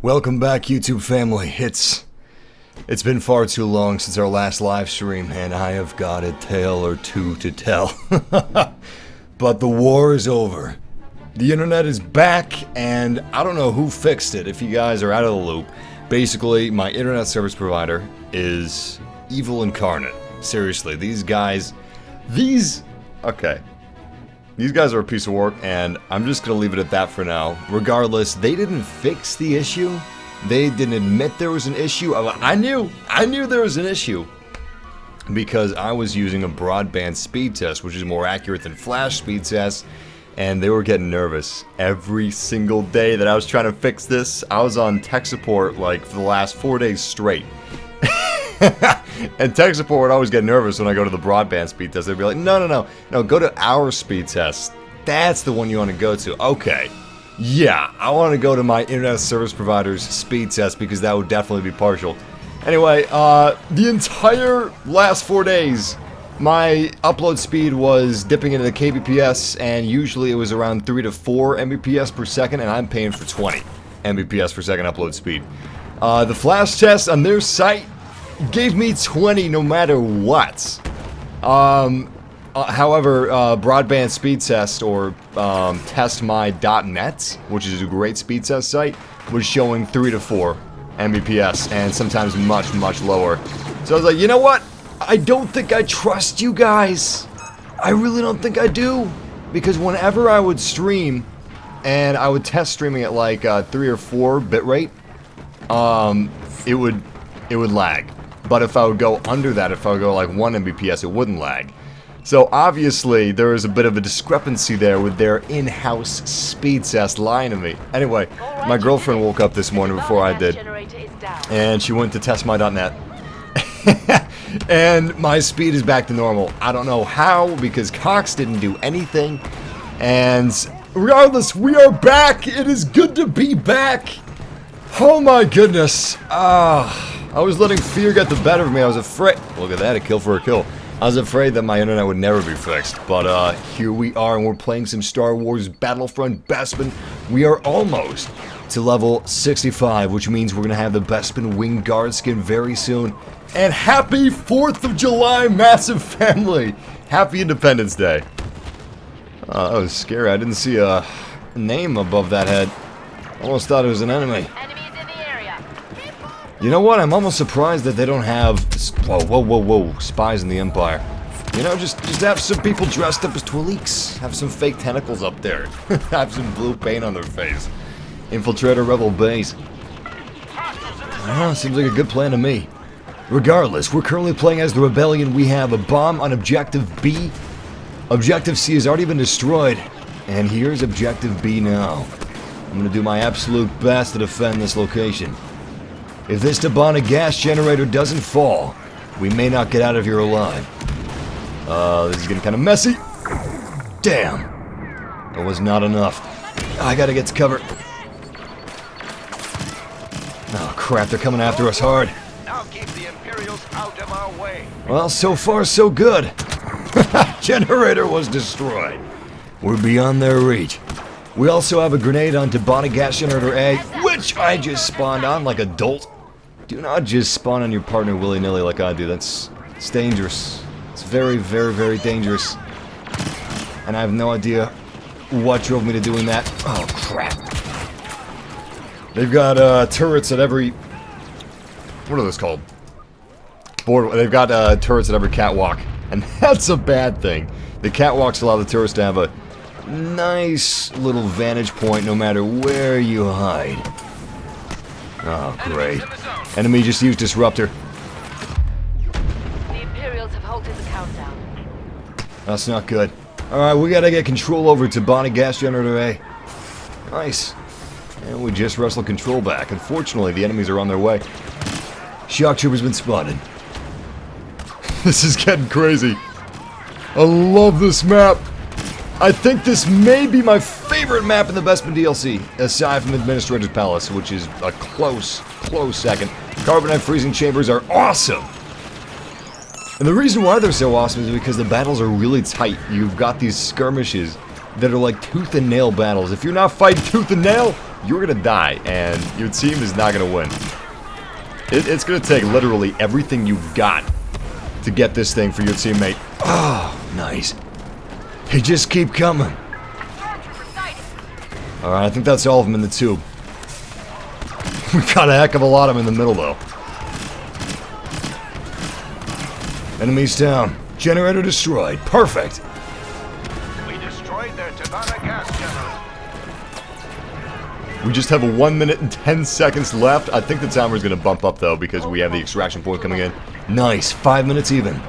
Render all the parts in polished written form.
Welcome back, YouTube family. It's been far too long since our last live stream, and I have got a tale or two to tell. But the war is over. The internet is back, and I don't know who fixed it. If you guys are out of the loop, basically, my internet service provider is evil incarnate. Seriously, these guys are a piece of work, and I'm just gonna leave it at that for now. Regardless, they didn't fix the issue. They didn't admit there was an issue. I knew there was an issue because I was using a broadband speed test, which is more accurate than flash speed tests, and they were getting nervous every single day that I was trying to fix this. I was on tech support like for the last 4 days straight. And tech support would always get nervous when I go to the broadband speed test. They'd be like, no, go to our speed test. That's the one you want to go to. Okay. Yeah, I want to go to my internet service provider's speed test because that would definitely be partial. Anyway, the entire last 4 days, my upload speed was dipping into the kbps, and usually it was around 3 to 4 mbps per second, and I'm paying for 20 mbps per second upload speed. The flash test on their site gave me 20 no matter what. However, broadband speed test or testmy.net, which is a great speed test site, was showing 3 to 4 mbps and sometimes much lower. So I was like, you know what? I don't think I trust you guys. I really don't think I do, because whenever I would stream and I would test streaming at like 3 or 4 bitrate, it would lag. But if I would go under that, if I would go like 1 mbps, it wouldn't lag. So obviously, there is a bit of a discrepancy there with their in-house speed test lying to me. Anyway, my girlfriend woke up this morning before I did, and she went to testmy.net. And my speed is back to normal. I don't know how, because Cox didn't do anything. And regardless, we are back! It is good to be back! Oh my goodness. I was letting fear get the better of me. I was afraid. Look at that, a kill for a kill. I was afraid that my internet would never be fixed. But here we are, and we're playing some Star Wars Battlefront Bespin. We are almost to level 65, which means we're going to have the Bespin Wing Guard skin very soon. And happy 4th of July, massive family! Happy Independence Day. That was scary. I didn't see a name above that head. Almost thought it was an enemy. You know what? I'm almost surprised that they don't have... Whoa. Spies in the Empire. You know, just have some people dressed up as Twiliks. Have some fake tentacles up there. Have some blue paint on their face. Infiltrate a rebel base. Seems like a good plan to me. Regardless, we're currently playing as the Rebellion. We have a bomb on Objective B. Objective C has already been destroyed. And here's Objective B now. I'm gonna do my absolute best to defend this location. If this Dibana gas generator doesn't fall, we may not get out of here alive. This is getting kind of messy. Damn. That was not enough. I gotta get to cover. Oh crap, they're coming after us hard. Now keep the Imperials out of our way. Well, so far so good. Generator was destroyed. We're beyond their reach. We also have a grenade on Dibana gas generator A, which I just spawned on like a dolt. Do not just spawn on your partner willy-nilly like I do. It's dangerous. It's very dangerous. And I have no idea what drove me to doing that. Oh, crap. They've got turrets at every... What are those called? They've got turrets at every catwalk. And that's a bad thing. The catwalks allow the turrets to have a nice little vantage point no matter where you hide. Oh, great. Enemy just used Disruptor. The Imperials have halted the countdown. That's not good. Alright, we gotta get control over Dibana gas generator A. Nice. And we just wrestled control back. Unfortunately, the enemies are on their way. Shock trooper's been spotted. This is getting crazy. I love this map. I think this may be my favorite map in the Bespin DLC, aside from Administrator's Palace, which is a close second. Carbonite freezing chambers are awesome! And the reason why they're so awesome is because the battles are really tight. You've got these skirmishes that are like tooth and nail battles. If you're not fighting tooth and nail, you're gonna die, and your team is not gonna win. It's gonna take literally everything you've got to get this thing for your teammate. Oh, nice. Hey, just keep coming. Alright, I think that's all of them in the tube. We got a heck of a lot of them in the middle, though. Enemies down. Generator destroyed. Perfect. We destroyed their Tabana gas generator. We just have a 1 minute and 10 seconds left. I think the timer's going to bump up, though, because we have the extraction point coming in. Nice. 5 minutes even.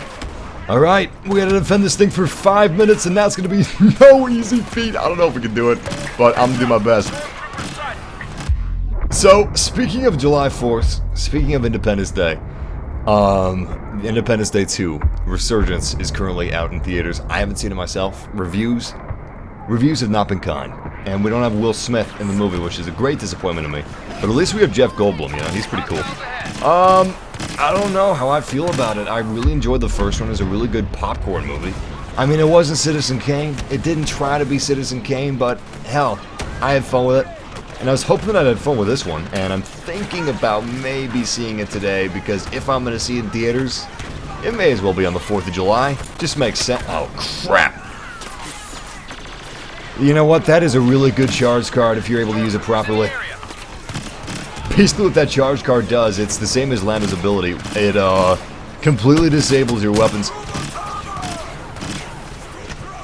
Alright, we gotta defend this thing for 5 minutes, and that's going to be no easy feat. I don't know if we can do it, but I'm going to do my best. So, speaking of July 4th, speaking of Independence Day, Independence Day 2, Resurgence, is currently out in theaters. I haven't seen it myself. Reviews have not been kind. And we don't have Will Smith in the movie, which is a great disappointment to me. But at least we have Jeff Goldblum, you know, he's pretty cool. I don't know how I feel about it. I really enjoyed the first one. It was a really good popcorn movie. I mean, it wasn't Citizen Kane. It didn't try to be Citizen Kane, but hell, I had fun with it. And I was hoping that I'd have fun with this one, and I'm thinking about maybe seeing it today, because if I'm going to see it in theaters, it may as well be on the 4th of July. Just makes sense. Oh, crap. You know what? That is a really good charge card if you're able to use it properly. Basically what that charge card does, it's the same as Lando's ability. It completely disables your weapons.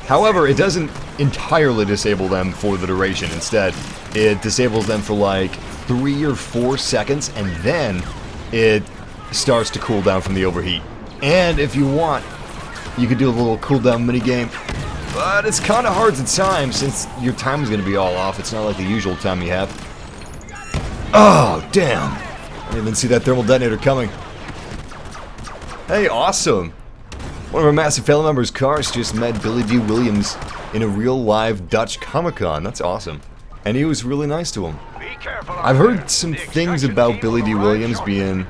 However, it doesn't entirely disable them for the duration. Instead, it disables them for like 3 or 4 seconds, and then it starts to cool down from the overheat. And if you want, you could do a little cooldown minigame. But it's kind of hard to time since your time is going to be all off. It's not like the usual time you have. Oh, damn. I didn't even see that thermal detonator coming. Hey, awesome. One of our Massive family members, Cars, just met Billy D. Williams in a real live Dutch Comic-Con. That's awesome. And he was really nice to him. I've heard some things about Billy D. Williams being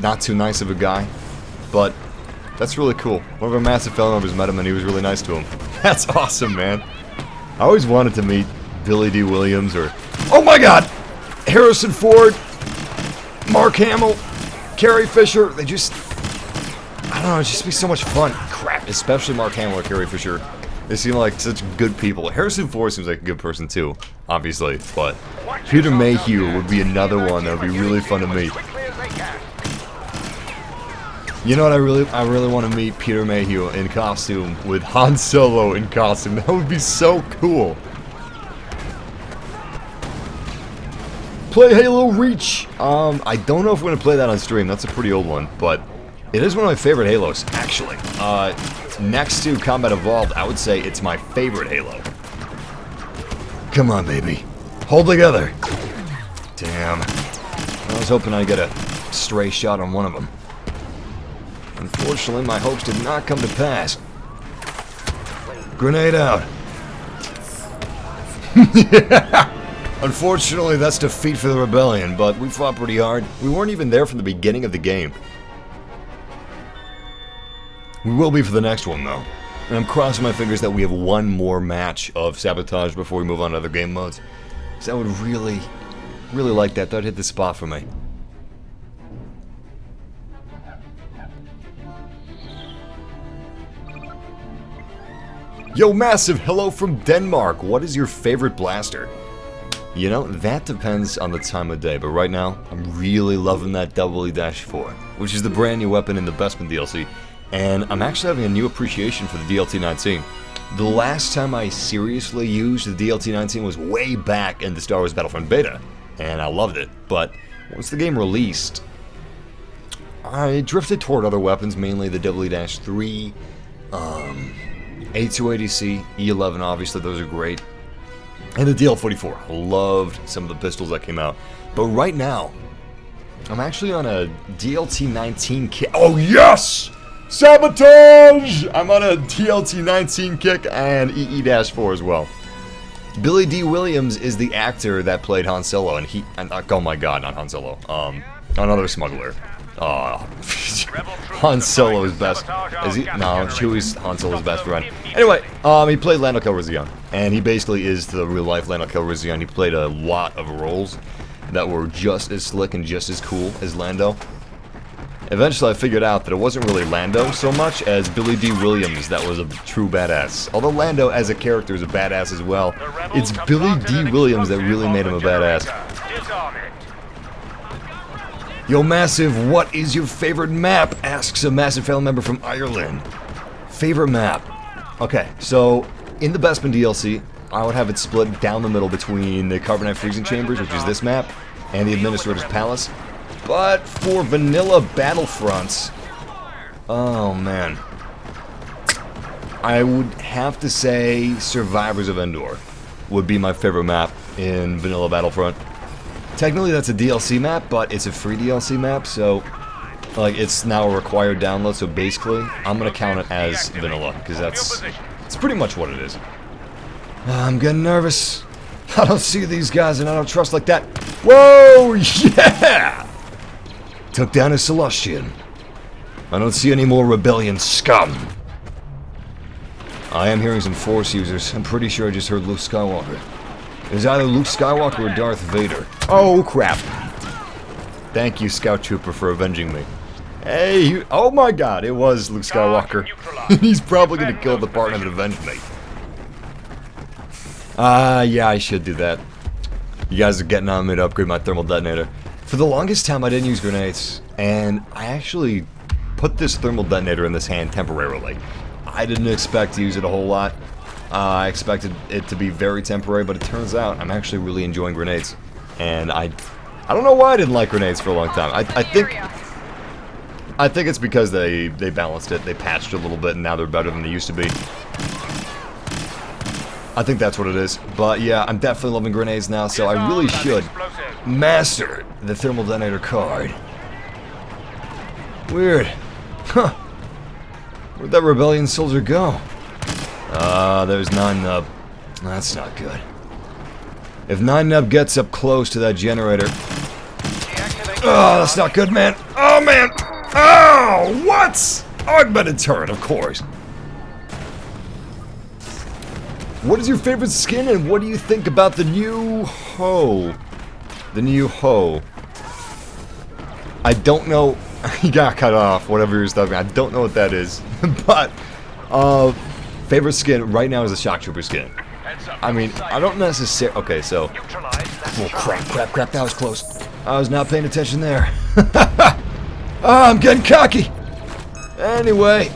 not too nice of a guy, but that's really cool. One of our Massive family members met him and he was really nice to him. That's awesome, man. I always wanted to meet Billy D. Williams or... Oh my god! Harrison Ford, Mark Hamill, Carrie Fisher, they just... I don't know, it'd just be so much fun. Crap, especially Mark Hamill or Carrie Fisher. They seem like such good people. Harrison Ford seems like a good person too, obviously, but Peter Mayhew would be another one that would be really fun to meet. You know what, I really want to meet Peter Mayhew in costume with Han Solo in costume. That would be so cool. Play Halo Reach. I don't know if we're gonna play that on stream. That's a pretty old one, but it is one of my favorite Halos, actually. Next to Combat Evolved, I would say it's my favorite Halo. Come on, baby. Hold together. Damn. I was hoping I'd get a stray shot on one of them. Unfortunately, my hopes did not come to pass. Grenade out. Yeah. Unfortunately, that's defeat for the rebellion, but we fought pretty hard. We weren't even there from the beginning of the game. We will be for the next one, though. And I'm crossing my fingers that we have one more match of Sabotage before we move on to other game modes. Because I would really, really like that. That would hit the spot for me. Yo, Massive, hello from Denmark. What is your favorite blaster? You know, that depends on the time of day, but right now, I'm really loving that EE4, which is the brand new weapon in the Bespin DLC, and I'm actually having a new appreciation for the DLT-19. The last time I seriously used the DLT-19 was way back in the Star Wars Battlefront beta, and I loved it, but once the game released, I drifted toward other weapons, mainly the EE3, A280C, E11, obviously, those are great. And the DL44. I loved some of the pistols that came out. But right now, I'm actually on a DLT-19 kick. Oh, yes! Sabotage! I'm on a DLT-19 kick and EE-4 as well. Billy D. Williams is the actor that played Han Solo, and oh my god, not Han Solo. Another smuggler. Oh, Han Solo's best. Is he? No, Chewie's Han Solo's best friend. Anyway, he played Lando Calrissian, and he basically is the real-life Lando Calrissian. He played a lot of roles that were just as slick and just as cool as Lando. Eventually, I figured out that it wasn't really Lando so much as Billy D. Williams that was a true badass. Although Lando as a character is a badass as well, it's Billy D. Williams that really made him a badass. Yo, Massive, what is your favorite map? Asks a Massive family member from Ireland. Favorite map? Okay, so in the Bespin DLC, I would have it split down the middle between the Carbonite Freezing Chambers, which is this map, and the Administrator's Palace. But for vanilla Battlefronts, oh man, I would have to say Survivors of Endor would be my favorite map in vanilla Battlefront. Technically that's a DLC map, but it's a free DLC map, so like it's now a required download, so basically I'm gonna count it as vanilla, because it's pretty much what it is. I'm getting nervous. I don't see these guys and I don't trust like that. Whoa, yeah! Took down a Celestian. I don't see any more rebellion scum. I am hearing some Force users. I'm pretty sure I just heard Luke Skywalker. It was either Luke Skywalker or Darth Vader. Oh, crap. Thank you, Scout Trooper, for avenging me. Hey, oh my god, it was Luke Skywalker. He's probably gonna kill the partner that avenged me. Yeah, I should do that. You guys are getting on me to upgrade my thermal detonator. For the longest time, I didn't use grenades, and I actually put this thermal detonator in this hand temporarily. I didn't expect to use it a whole lot. I expected it to be very temporary, but it turns out I'm actually really enjoying grenades. And I don't know why I didn't like grenades for a long time. I think it's because they balanced it, they patched it a little bit, and now they're better than they used to be. I think that's what it is. But yeah, I'm definitely loving grenades now, so I really should master the thermal detonator card. Weird. Huh. Where'd that rebellion soldier go? There's 9-Nub. That's not good. If 9-Nub gets up close to that generator... Oh, that's not good, man. Oh, man. Oh, what? Augmented turret, of course. What is your favorite skin, and what do you think about the new Ho? The new Ho. I don't know... He got cut off, whatever he was talking about. I don't know what that is. But, favorite skin right now is the Shock Trooper skin. I mean, I don't necessarily... Okay, so... Oh, crap, that was close. I was not paying attention there. I'm getting cocky! Anyway...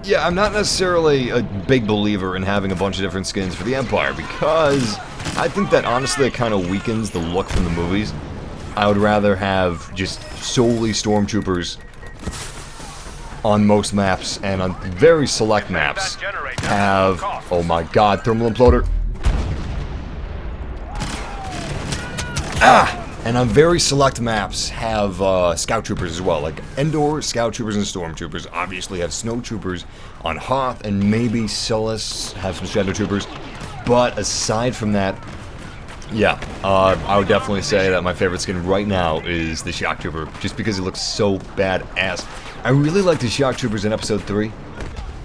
Yeah, I'm not necessarily a big believer in having a bunch of different skins for the Empire, because I think that honestly it kind of weakens the look from the movies. I would rather have just solely Stormtroopers on most maps, and on very select maps have... Oh my god, thermal imploder! Ah! And on very select maps have Scout Troopers as well, like Endor, Scout Troopers, and Stormtroopers. Obviously have Snow Troopers on Hoth, and maybe Sullust have some Shadow Troopers. But aside from that, yeah, I would definitely say that my favorite skin right now is the Shock Trooper, just because it looks so badass. I really like the Shock Troopers in Episode 3,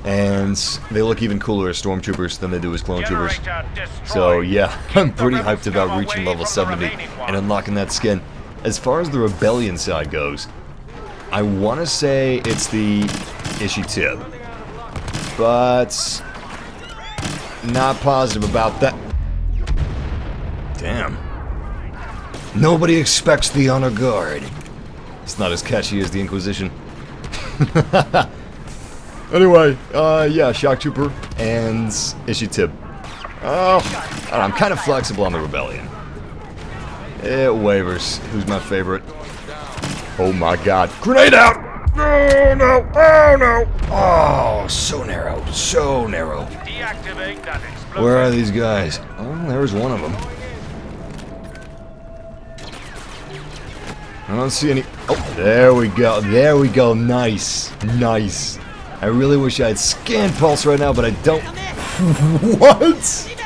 and they look even cooler as Stormtroopers than they do as Clone Troopers. So yeah, I'm pretty hyped about reaching level 70 and unlocking that skin. As far as the Rebellion side goes, I want to say it's the Ishitib, but not positive about that. Damn. Nobody expects the Honor Guard. It's not as catchy as the Inquisition. Anyway, yeah, Shock Trooper and Ishitib. Oh, I'm kind of flexible on the Rebellion. It wavers. Who's my favorite? Oh my god. Grenade out! Oh no! Oh no! Oh, so narrow. So narrow. Where are these guys? Oh, there's one of them. I don't see any... Oh, there we go. There we go. Nice. Nice. I really wish I had scan pulse right now, but I don't. What?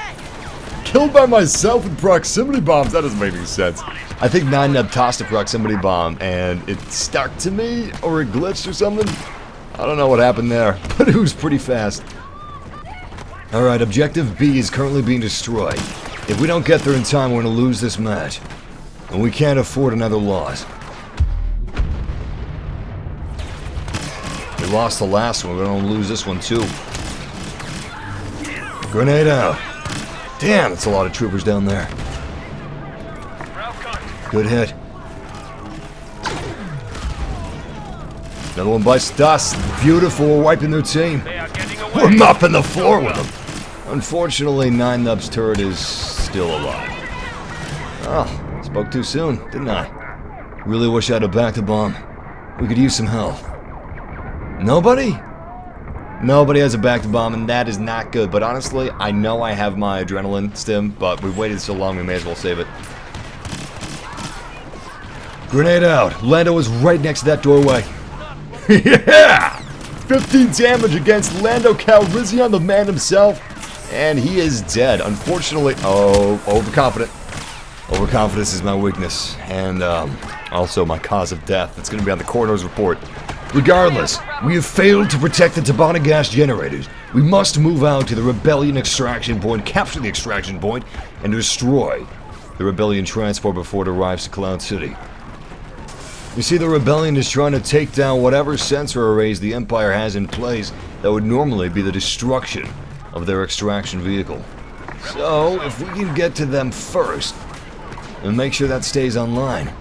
killed by myself with proximity bombs. That doesn't make any sense. I think 9nub tossed a proximity bomb and it stuck to me or it glitched or something. I don't know what happened there, but it was pretty fast. Alright, objective B is currently being destroyed. If we don't get there in time, we're going to lose this match. And we can't afford another loss. We lost the last one, we're going to lose this one too. Grenade out. Damn, that's a lot of troopers down there. Good hit. Another one bites dust. Beautiful, we're wiping their team. We're mopping the floor with them. Unfortunately, 9nub's turret is still alive. Oh, spoke too soon, didn't I? Really wish I'd have backed the bomb. We could use some help. Nobody? Nobody has a backed bomb, and that is not good. But honestly, I know I have my adrenaline stim, but we've waited so long, we may as well save it. Grenade out. Lando was right next to that doorway. Yeah! 15 damage against Lando Calrissian, the man himself. And he is dead. Unfortunately, overconfident. Overconfidence is my weakness. And also my cause of death. It's going to be on the coroner's report. Regardless, we have failed to protect the Tabana gas generators. We must move out to the Rebellion extraction point, capture the extraction point, and destroy the Rebellion transport before it arrives to Cloud City. You see, the Rebellion is trying to take down whatever sensor arrays the Empire has in place that would normally be the destruction of their extraction vehicle. So, if we can get to them first, and make sure that stays online,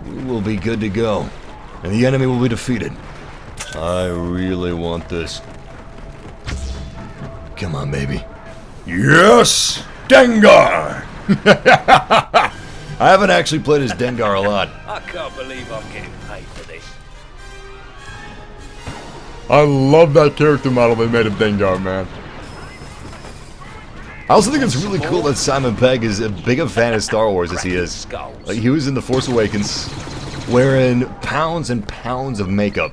we will be good to go, and the enemy will be defeated. I really want this. Come on, baby. Yes! Dengar! I haven't actually played as Dengar a lot. I can't believe I'm getting paid for this. I love that character model they made of Dengar, man. I also think it's really cool that Simon Pegg is as big a fan of Star Wars as he is. Like, he was in The Force Awakens wearing pounds and pounds of makeup.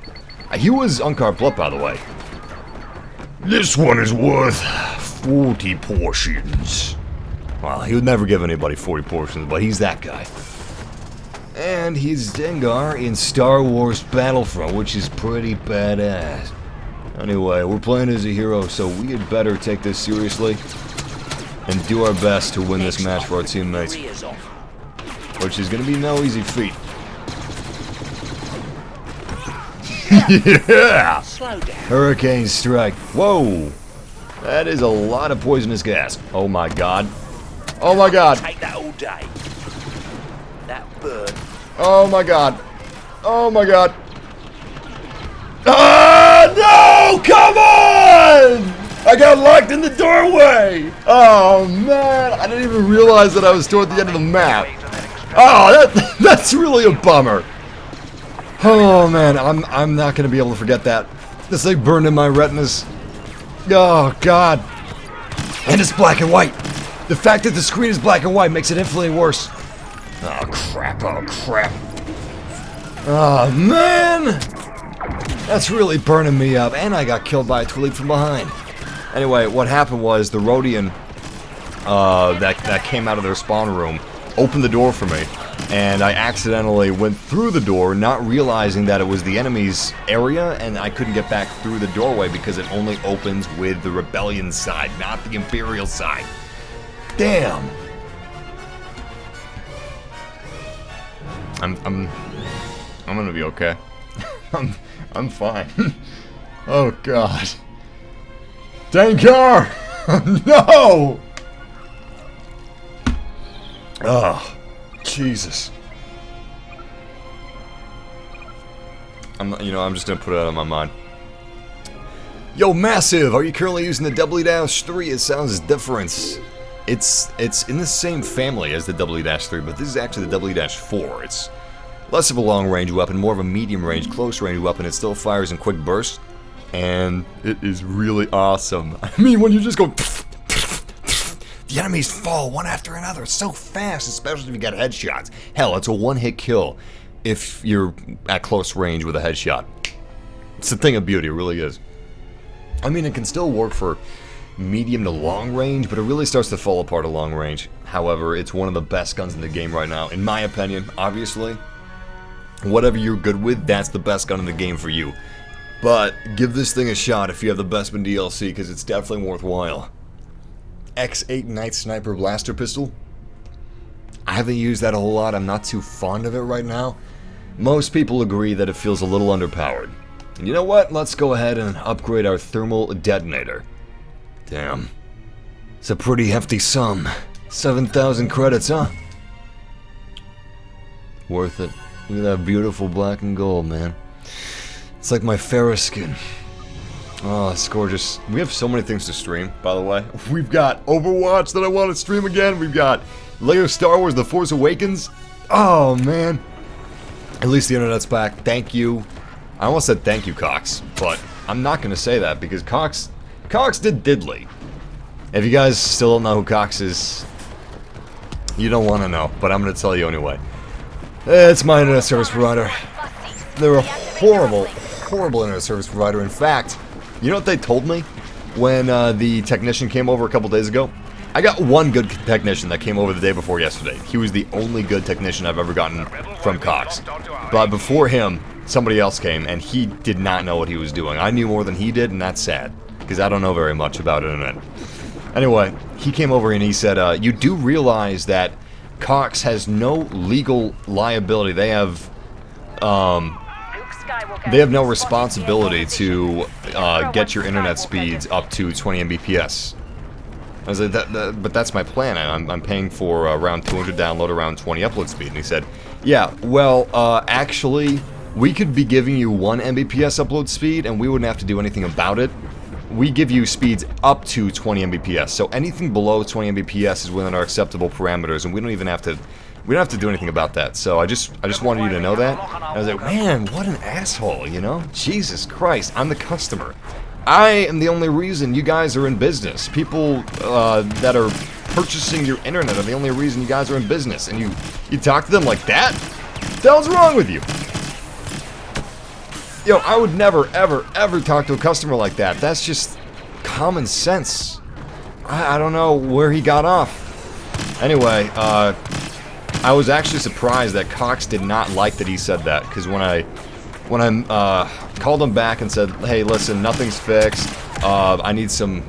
He was Unkar Plutt, by the way. This one is worth 40 portions. Well, he would never give anybody 40 portions, but he's that guy. And he's Dengar in Star Wars Battlefront, which is pretty badass. Anyway, we're playing as a hero, so we had better take this seriously and do our best to win this match for our teammates. Which is going to be no easy feat. Yeah! Hurricane strike. Whoa! That is a lot of poisonous gas. Oh my god. Oh my god. Take that all day. That bird. Oh my god. Oh my god. Ah, no! Come on! I got locked in the doorway! Oh man, I didn't even realize that I was toward the end of the map. Oh, that's really a bummer. Oh man, I'm not gonna be able to forget that. This thing burned in my retinas. Oh god. And it's black and white. The fact that the screen is black and white makes it infinitely worse. Oh crap, oh crap. Oh man! That's really burning me up, and I got killed by a Twi'lek from behind. Anyway, what happened was the Rodian that came out of their spawn room opened the door for me, and I accidentally went through the door, not realizing that it was the enemy's area, and I couldn't get back through the doorway because it only opens with the Rebellion side, not the Imperial side. Damn. I'm gonna be okay. I'm fine. Oh god. Dengar! No! Oh, Jesus. I'm just gonna put it out of my mind. Yo, Massive, are you currently using the W-3? It sounds different. It's in the same family as the W-3, but this is actually the W-4. It's less of a long-range weapon, more of a medium-range, close-range weapon. It still fires in quick bursts, and it is really awesome. I mean, when you just go... The enemies fall one after another so fast, especially if you got headshots. Hell, it's a one-hit kill if you're at close range with a headshot. It's a thing of beauty, it really is. I mean, it can still work for medium to long range, but it really starts to fall apart at long range. However, it's one of the best guns in the game right now, in my opinion, obviously. Whatever you're good with, that's the best gun in the game for you. But give this thing a shot if you have the Bespin DLC, because it's definitely worthwhile. X8 Night Sniper Blaster Pistol. I haven't used that a whole lot. I'm not too fond of it right now. Most people agree that it feels a little underpowered. And you know what? Let's go ahead and upgrade our thermal detonator. Damn. It's a pretty hefty sum. 7,000 credits, huh? Worth it. Look at that beautiful black and gold, man. It's like my Ferris skin. Oh, it's gorgeous. We have so many things to stream, by the way. We've got Overwatch that I want to stream again. We've got Lego Star Wars The Force Awakens. Oh, man. At least the internet's back. Thank you. I almost said thank you, Cox. But I'm not going to say that because Cox did diddly. If you guys still don't know who Cox is, you don't want to know. But I'm going to tell you anyway. It's my internet service provider. They're a horrible, horrible internet service provider. In fact, you know what they told me when the technician came over a couple days ago? I got one good technician that came over the day before yesterday. He was the only good technician I've ever gotten from Cox. But before him, somebody else came, and he did not know what he was doing. I knew more than he did, and that's sad, because I don't know very much about internet. Anyway, he came over and he said, you do realize that Cox has no legal liability. They have no responsibility to get your internet speeds up to 20 Mbps. I was like, but that's my plan. I'm paying for around 200 download, around 20 upload speed. And he said, yeah, well, actually, we could be giving you 1 Mbps upload speed, and we wouldn't have to do anything about it. We give you speeds up to 20 Mbps, so anything below 20 Mbps is within our acceptable parameters, and we don't have to do anything about that. So I just wanted you to know that. And I was like, man, what an asshole, you know? Jesus Christ, I'm the customer. I am the only reason you guys are in business. People that are purchasing your internet are the only reason you guys are in business, and you talk to them like that? What the hell's wrong with you? Yo, I would never, ever, ever talk to a customer like that. That's just common sense. I don't know where he got off. Anyway, I was actually surprised that Cox did not like that he said that, because when I called him back and said, hey, listen, nothing's fixed. I need some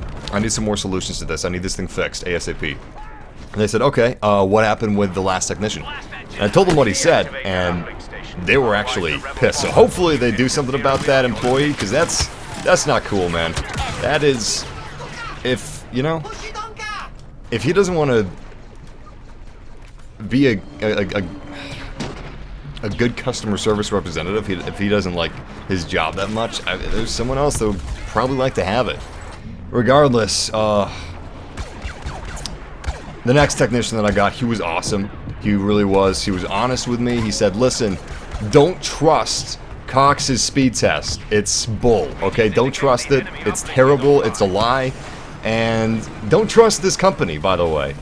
more solutions to this. I need this thing fixed ASAP. And they said, okay, what happened with the last technician? And I told them what he said, and they were actually pissed. So hopefully they do something about that employee, because that's not cool, man. That is, if he doesn't want to be a good customer service representative, if he doesn't like his job that much, there's someone else that would probably like to have it. Regardless, the next technician that I got, he was awesome. He really was. He was honest with me. He said, listen, don't trust Cox's speed test. It's bull, okay? Don't trust it. It's terrible. It's a lie. And don't trust this company, by the way.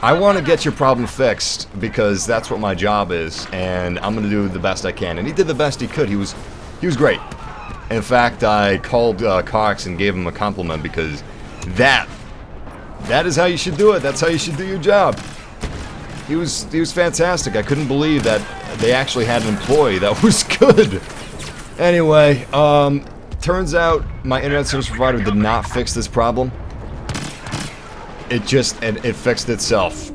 I want to get your problem fixed because that's what my job is, and I'm going to do the best I can. And he did the best he could. He was great. In fact, I called Cox and gave him a compliment because that is how you should do it. That's how you should do your job. He was fantastic. I couldn't believe that they actually had an employee that was good. Anyway, turns out my internet service provider did not fix this problem. It fixed itself.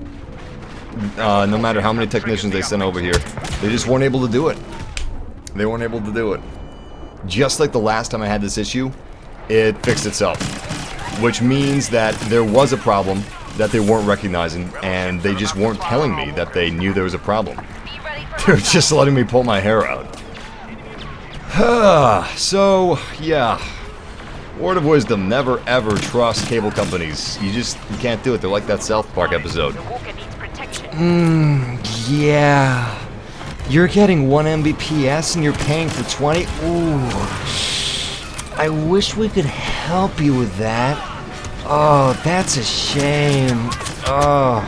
No matter how many technicians they sent over here, they just weren't able to do it. They weren't able to do it. Just like the last time I had this issue, it fixed itself. Which means that there was a problem that they weren't recognizing, and they just weren't telling me that they knew there was a problem. They were just letting me pull my hair out. So, yeah. Word of wisdom, never ever trust cable companies. You can't do it. They're like that South Park episode. Yeah. You're getting 1 Mbps and you're paying for 20? Ooh. I wish we could help you with that. Oh, that's a shame. Oh.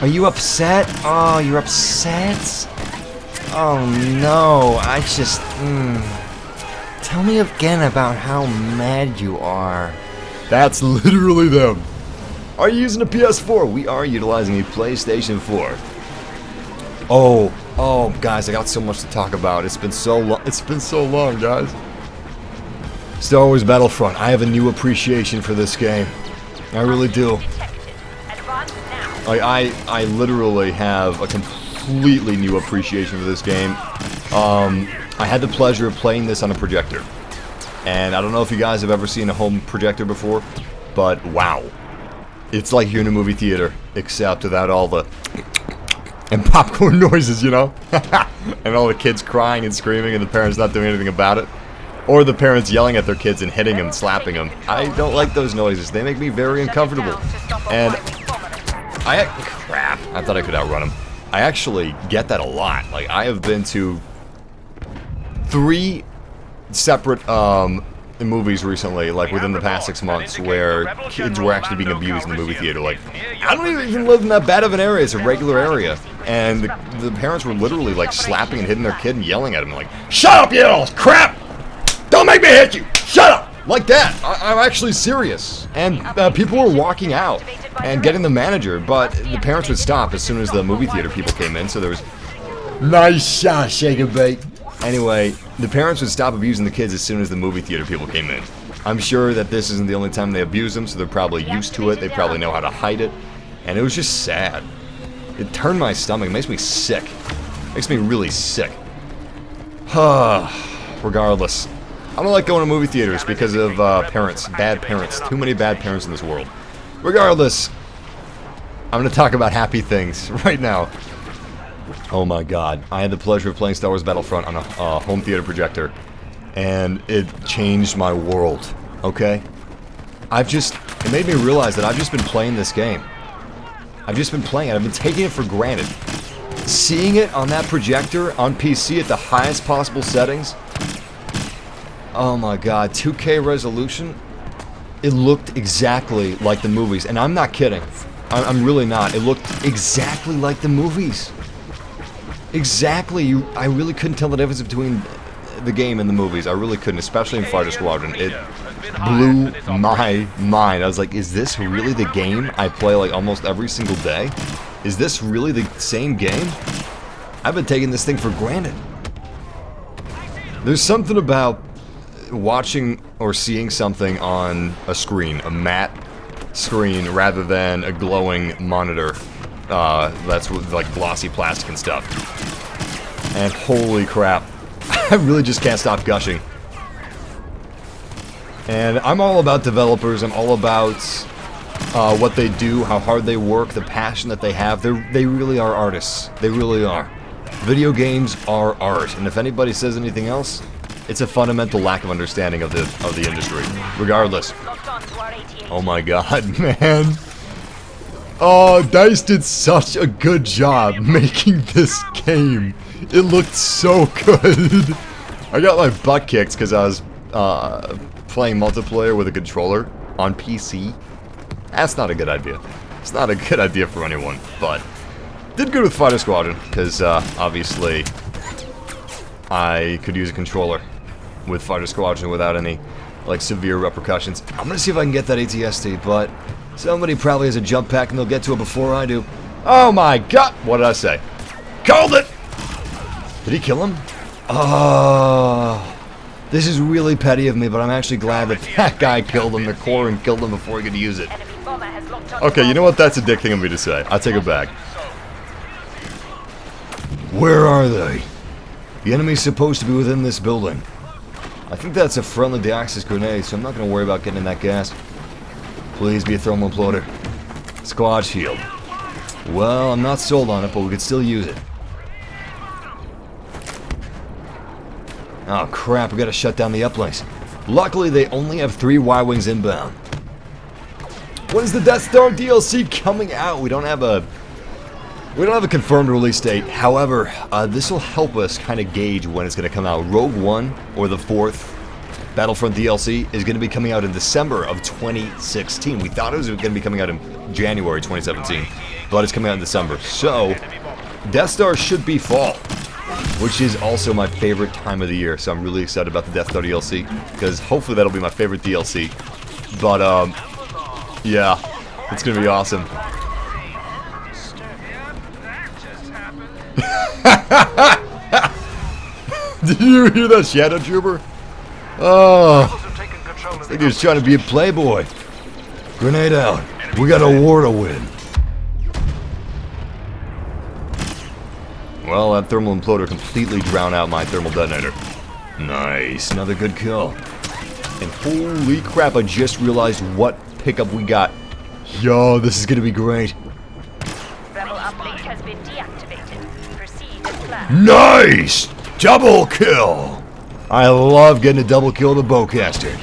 Are you upset? Oh, you're upset? Oh no, Tell me again about how mad you are. That's literally them. Are you using a PS4? We are utilizing a PlayStation 4. Oh, guys, I got so much to talk about. It's been so long. It's been so long, guys. Star Wars Battlefront. I have a new appreciation for this game. I really do. I literally have a completely new appreciation for this game. I had the pleasure of playing this on a projector. And I don't know if you guys have ever seen a home projector before, but wow. It's like you're in a movie theater, except without all the and popcorn noises, you know? And all the kids crying and screaming and the parents not doing anything about it. Or the parents yelling at their kids and hitting them, slapping them. I don't like those noises. They make me very uncomfortable. And crap, I thought I could outrun them. I actually get that a lot. Like, I have been to 3 separate movies recently, like within the past 6 months, where kids were actually being abused in the movie theater. Like, I don't even live in that bad of an area. It's a regular area. And the parents were literally like slapping and hitting their kid and yelling at him like, "Shut up, you little crap! Don't make me hit you! Shut up!" Like that. I'm actually serious. And people were walking out and getting the manager, but the parents would stop as soon as the movie theater people came in, so there was... Nice shot, shake and bake. Anyway, the parents would stop abusing the kids as soon as the movie theater people came in. I'm sure that this isn't the only time they abuse them, so they're probably used to it. They probably know how to hide it. And it was just sad. It turned my stomach. It makes me sick. It makes me really sick. Regardless. I don't like going to movie theaters because of parents. Bad parents. Too many bad parents in this world. Regardless, I'm going to talk about happy things right now. Oh my god. I had the pleasure of playing Star Wars Battlefront on a home theater projector. And it changed my world. Okay? It made me realize that I've just been playing this game. I've just been playing it. I've been taking it for granted. Seeing it on that projector on PC at the highest possible settings. Oh my god, 2K resolution. It looked exactly like the movies, and I'm not kidding. I'm really not. It looked exactly like the movies. Exactly. I really couldn't tell the difference between the game and the movies. I really couldn't, especially in Fighter Squadron. It blew my mind. I was like, is this really the game I play like almost every single day? Is this really the same game? I've been taking this thing for granted. There's something about watching or seeing something on a screen, a matte screen, rather than a glowing monitor that's with like glossy plastic and stuff. And holy crap, I really just can't stop gushing. And I'm all about developers. I'm all about what they do, how hard they work, the passion that they have. They really are artists. They really are. Video games are art, and if anybody says anything else, it's a fundamental lack of understanding of the industry. Regardless. Oh my god, man. Oh, DICE did such a good job making this game. It looked so good. I got my butt kicked because I was playing multiplayer with a controller on PC. That's not a good idea. It's not a good idea for anyone, but did good with Fighter Squadron because obviously I could use a controller with Fighter Squadron without any like severe repercussions. I'm gonna see if I can get that ATST, but somebody probably has a jump pack and they'll get to it before I do. Oh my god! What did I say? Called it! Did he kill him? Oh, this is really petty of me, but I'm actually glad that that guy killed him, the core, and killed him before he could use it. Okay, you know what? That's a dick thing of me to say. I'll take it back. Where are they? The enemy's supposed to be within this building. I think that's a friendly deaxis grenade, so I'm not going to worry about getting in that gas. Please be a thermal imploder. Squad shield. Well, I'm not sold on it, but we could still use it. Oh crap, we gotta shut down the uplinks. Luckily, they only have 3 Y-Wings inbound. When is the Death Star DLC coming out? We don't have a confirmed release date. However, this will help us kind of gauge when it's going to come out. Rogue One, or the 4th Battlefront DLC, is going to be coming out in December of 2016. We thought it was going to be coming out in January 2017, but it's coming out in December. So, Death Star should be fall, which is also my favorite time of the year. So I'm really excited about the Death Star DLC, because hopefully that'll be my favorite DLC But, yeah, it's gonna be awesome. Did you hear that Shadow Trooper? Oh, I think he was trying to be a playboy. Grenade out. We got a war to win. Well, that thermal imploder completely drowned out my thermal detonator. Nice. Another good kill. And holy crap, I just realized what pickup we got. Yo, this is gonna be great. Rebel uplink has been deactivated. Proceed as planned. Nice! Double kill! I love getting a double kill with a bowcaster.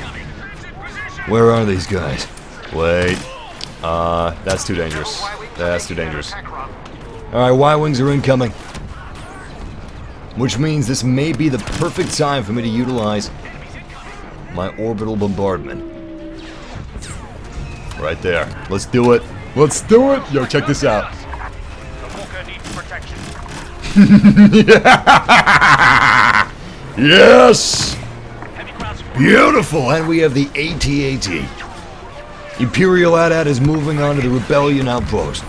Where are these guys? Wait. That's too dangerous. That's too dangerous. Alright, Y-Wings are incoming. Which means this may be the perfect time for me to utilize my orbital bombardment. Right there. Let's do it. Let's do it! Yo, check this out. The Walker needs protection. Yes! Beautiful! And we have the AT-AT. Imperial AT-AT is moving on to the Rebellion outpost.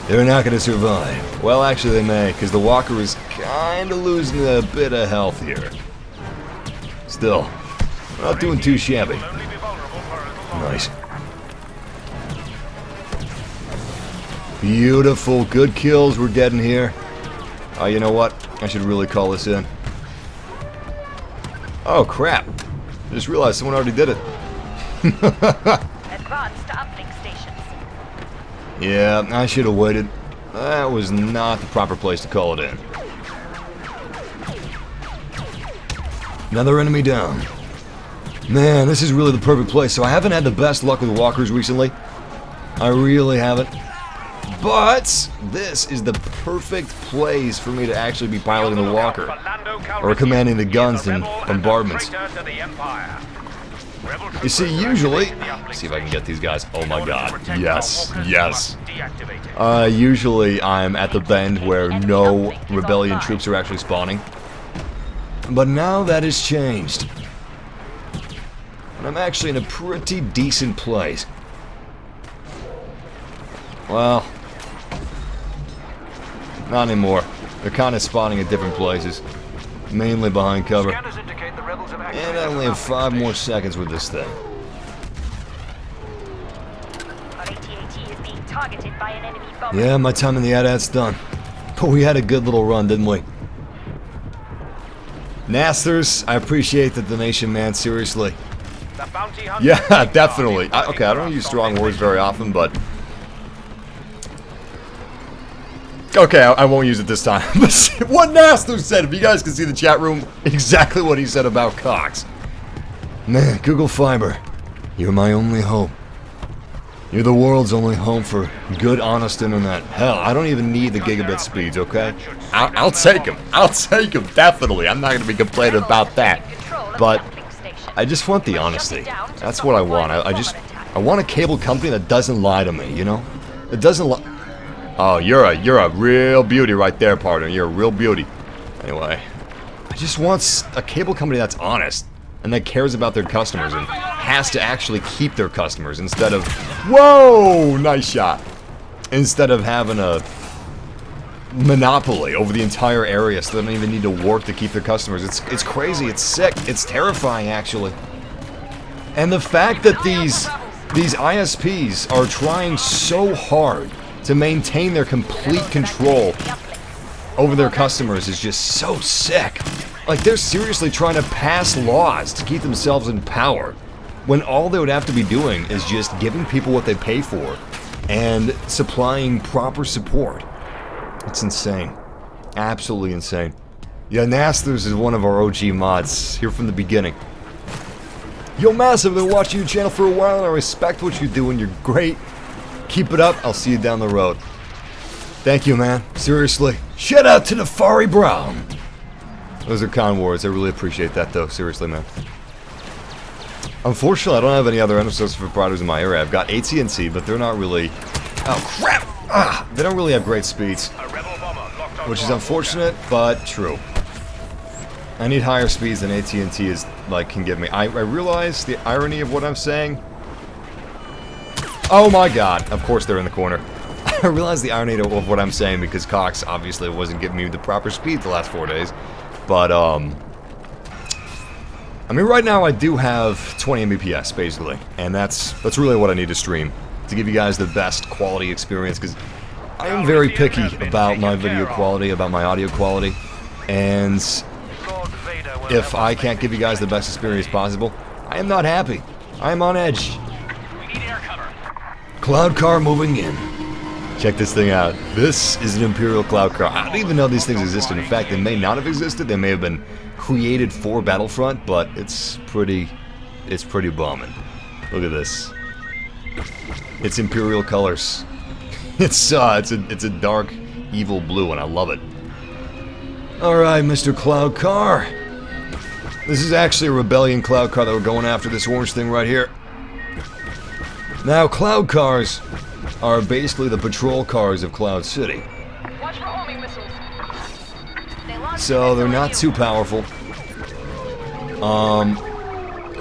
They're not going to survive. Well, actually they may, because the Walker is kind of losing a bit of health here. Still, not doing too shabby. Will only be vulnerable for a little longer. Nice. Beautiful. Good kills. We're getting here. Oh, you know what? I should really call this in. Oh, crap. I just realized someone already did it. Advanced uplink stations. Yeah, I should have waited. That was not the proper place to call it in. Another enemy down. Man, this is really the perfect place. So I haven't had the best luck with walkers recently. I really haven't. But this is the perfect place for me to actually be piloting the walker. Or commanding the guns and bombardments. You see, usually... See if I can get these guys. Oh my god. Yes. Yes. Usually I'm at the bend where no rebellion troops are actually spawning. But now that has changed. And I'm actually in a pretty decent place. Well... not anymore. They're kind of spawning at different places. Mainly behind cover. And I only have 5 more seconds with this thing. Our AT-AT is being targeted by an enemy bomber. Yeah, my time in the AT-AT's done. But we had a good little run, didn't we? Nasters, I appreciate the donation, man, seriously. Yeah, definitely. Okay, I don't use strong words very often, but... okay, I won't use it this time. What Naster said, if you guys can see the chat room, exactly what he said about Cox. Man, Google Fiber, you're my only hope. You're the world's only home for good, honest internet. Hell, I don't even need the gigabit speeds, okay? I'll take him. I'll take him, definitely. I'm not going to be complaining about that. But I just want the honesty. That's what I want. I want a cable company that doesn't lie to me, you know? It doesn't lie. Oh, you're a real beauty right there, partner. You're a real beauty. Anyway, I just want a cable company that's honest and that cares about their customers and has to actually keep their customers instead of... Whoa! Nice shot. Instead of having a monopoly over the entire area so they don't even need to work to keep their customers. It's crazy. It's sick. It's terrifying, actually. And the fact that these ISPs are trying so hard to maintain their complete control over their customers is just so sick. Like, they're seriously trying to pass laws to keep themselves in power, when all they would have to be doing is just giving people what they pay for and supplying proper support. It's insane. Absolutely insane. Yeah, Nasters is one of our OG mods, here from the beginning. Yo, Massive, I've been watching your channel for a while and I respect what you're doing. You're great. Keep it up. I'll see you down the road. Thank you, man. Seriously. Shout out to Nefari Brown. Those are kind words. I really appreciate that, though. Seriously, man. Unfortunately, I don't have any other enterprise providers in my area. I've got AT&T, but they're not really... oh, crap! Ah, they don't really have great speeds. Which is unfortunate, but true. I need higher speeds than AT&T is, like, can give me. I realize the irony of what I'm saying, Oh my god, of course they're in the corner. I realize the irony of what I'm saying because Cox obviously wasn't giving me the proper speed the last 4 days. But, I mean, right now I do have 20 Mbps, basically. And that's really what I need to stream. To give you guys the best quality experience, because I am very picky about my video quality, about my audio quality. And if I can't give you guys the best experience possible, I am not happy. I am on edge. Cloud car moving in. Check this thing out. This is an Imperial cloud car. I don't even know these things existed. In fact, they may not have existed. They may have been created for Battlefront, but it's pretty bombing. Look at this. It's Imperial colors. It's a dark, evil blue, and I love it. All right, Mr. Cloud Car. This is actually a Rebellion cloud car that we're going after. This orange thing right here. Now, cloud cars are basically the patrol cars of Cloud City. Watch for homing missiles. So they're not too powerful.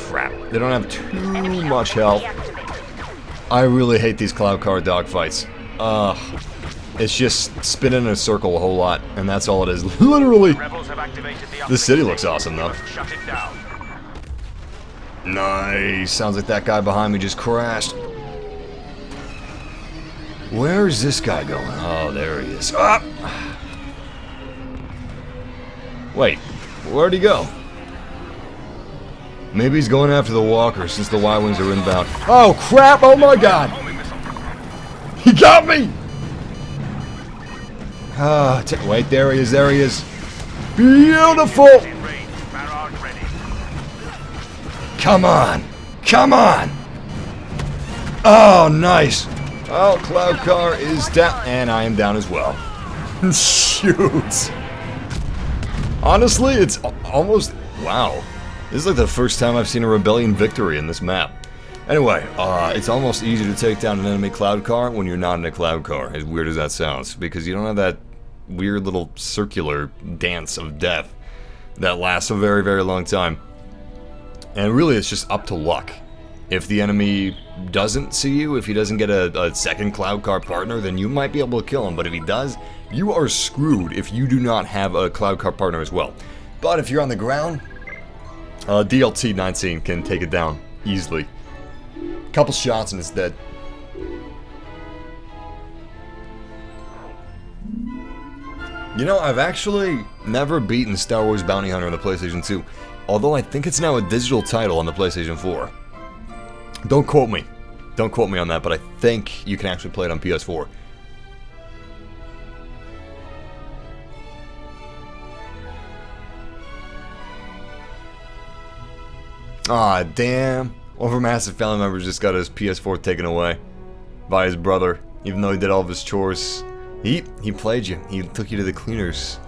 Crap. They don't have too much health. I really hate these cloud car dogfights. It's just spinning in a circle a whole lot, and that's all it is. Literally. The city looks awesome, though. Nice. Sounds like that guy behind me just crashed. Where is this guy going? Oh, there he is. Ah! Wait, where'd he go? Maybe he's going after the walker since the Y-Wings are inbound. Oh, crap! Oh, my God! He got me! Wait, there he is, there he is. Beautiful! Come on! Come on! Oh, nice! Oh, Cloud Car is down, and I am down as well. Shoot! Honestly, it's almost... Wow. This is like the first time I've seen a Rebellion victory in this map. Anyway, it's almost easier to take down an enemy Cloud Car when you're not in a Cloud Car, as weird as that sounds, because you don't have that weird little circular dance of death that lasts a very, very long time. And really, it's just up to luck. If the enemy doesn't see you, if he doesn't get a second Cloud Car partner, then you might be able to kill him. But if he does, you are screwed if you do not have a Cloud Car partner as well. But if you're on the ground, DLT-19 can take it down easily. Couple shots and it's dead. You know, I've actually never beaten Star Wars Bounty Hunter on the PlayStation 2. Although I think it's now a digital title on the PlayStation 4. Don't quote me. Don't quote me on that, but I think you can actually play it on PS4. Aw, damn. One of our massive family members just got his PS4 taken away by his brother, even though he did all of his chores. He played you. He took you to the cleaners.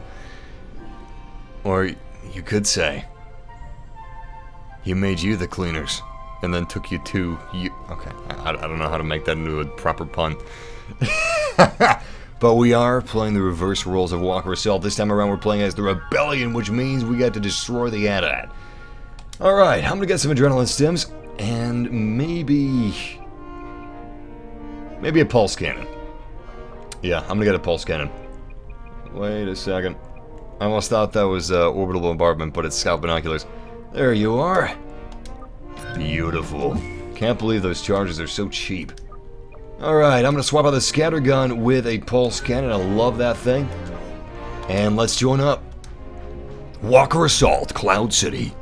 Or you could say, he made you the cleaners, and then took you to you. Okay, I don't know how to make that into a proper pun. But we are playing the reverse roles of Walker Assault. This time around we're playing as the Rebellion, which means we got to destroy the AT-AT. Alright, I'm gonna get some adrenaline stims, and maybe a pulse cannon. Yeah, I'm gonna get a pulse cannon. Wait a second. I almost thought that was orbital bombardment, but it's scout binoculars. There you are. Beautiful. Can't believe those charges are so cheap. Alright, I'm gonna swap out the scatter gun with a pulse cannon. I love that thing. And let's join up. Walker Assault, Cloud City.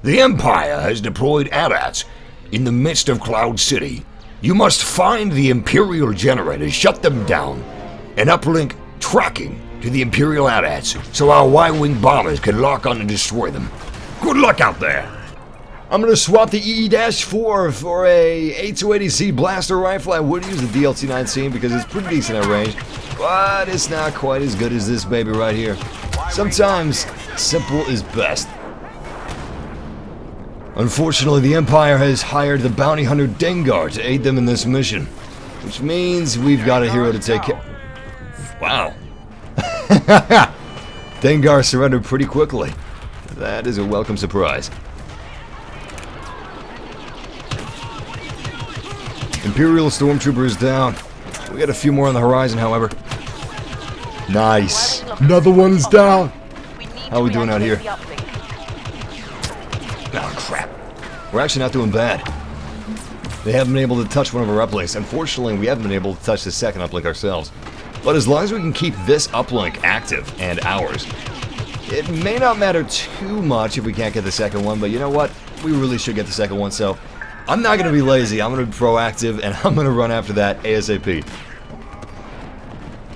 The Empire has deployed AT-ATs in the midst of Cloud City. You must find the Imperial generators, shut them down, and uplink tracking to the Imperial AT-ATs so our Y-Wing bombers can lock on and destroy them. Good luck out there! I'm gonna swap the EE-4 for a 8280C blaster rifle. I would use the DLT-19 because it's pretty decent at range, but it's not quite as good as this baby right here. Sometimes, simple is best. Unfortunately, the Empire has hired the bounty hunter Dengar to aid them in this mission, which means we've got a hero to take care. Wow. Dengar surrendered pretty quickly. That is a welcome surprise. Imperial stormtrooper is down. We got a few more on the horizon, however. Nice. Another one is down. How are we doing out here? Oh, crap. We're actually not doing bad. They haven't been able to touch one of our uplinks. Unfortunately, we haven't been able to touch the second uplink ourselves. But as long as we can keep this uplink active and ours, it may not matter too much if we can't get the second one, but you know what? We really should get the second one, so I'm not going to be lazy. I'm going to be proactive, and I'm going to run after that ASAP.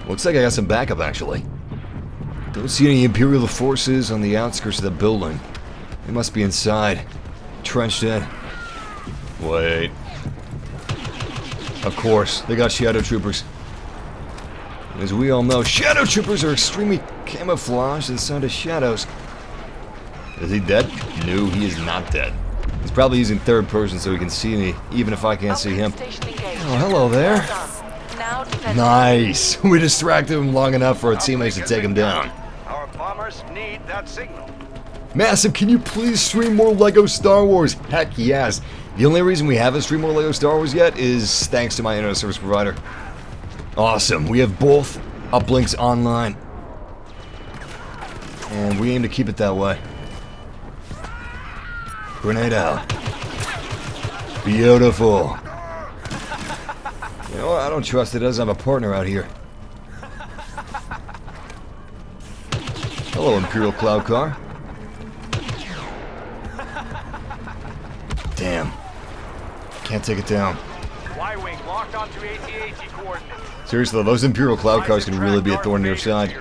Looks like I got some backup, actually. Don't see any Imperial forces on the outskirts of the building. They must be inside. Trenched in. Wait. Of course, they got Shadow Troopers. As we all know, Shadow Troopers are extremely camouflaged inside of shadows. Is he dead? No, he is not dead. He's probably using third person so he can see me, even if I can't see him. Oh, hello there. Nice. We distracted him long enough for our teammates to take him down. Our bombers need that signal. Massive, can you please stream more LEGO Star Wars? Heck yes. The only reason we haven't streamed more LEGO Star Wars yet is thanks to my internet service provider. Awesome. We have both uplinks online. And we aim to keep it that way. Grenade out. Beautiful. You know what? I don't trust it. It doesn't have a partner out here. Hello, Imperial Cloud Car. Damn. Can't take it down. Y-wing locked onto AT-AT coordinates. Seriously, those Imperial Cloud Cars can really be a thorn in your side.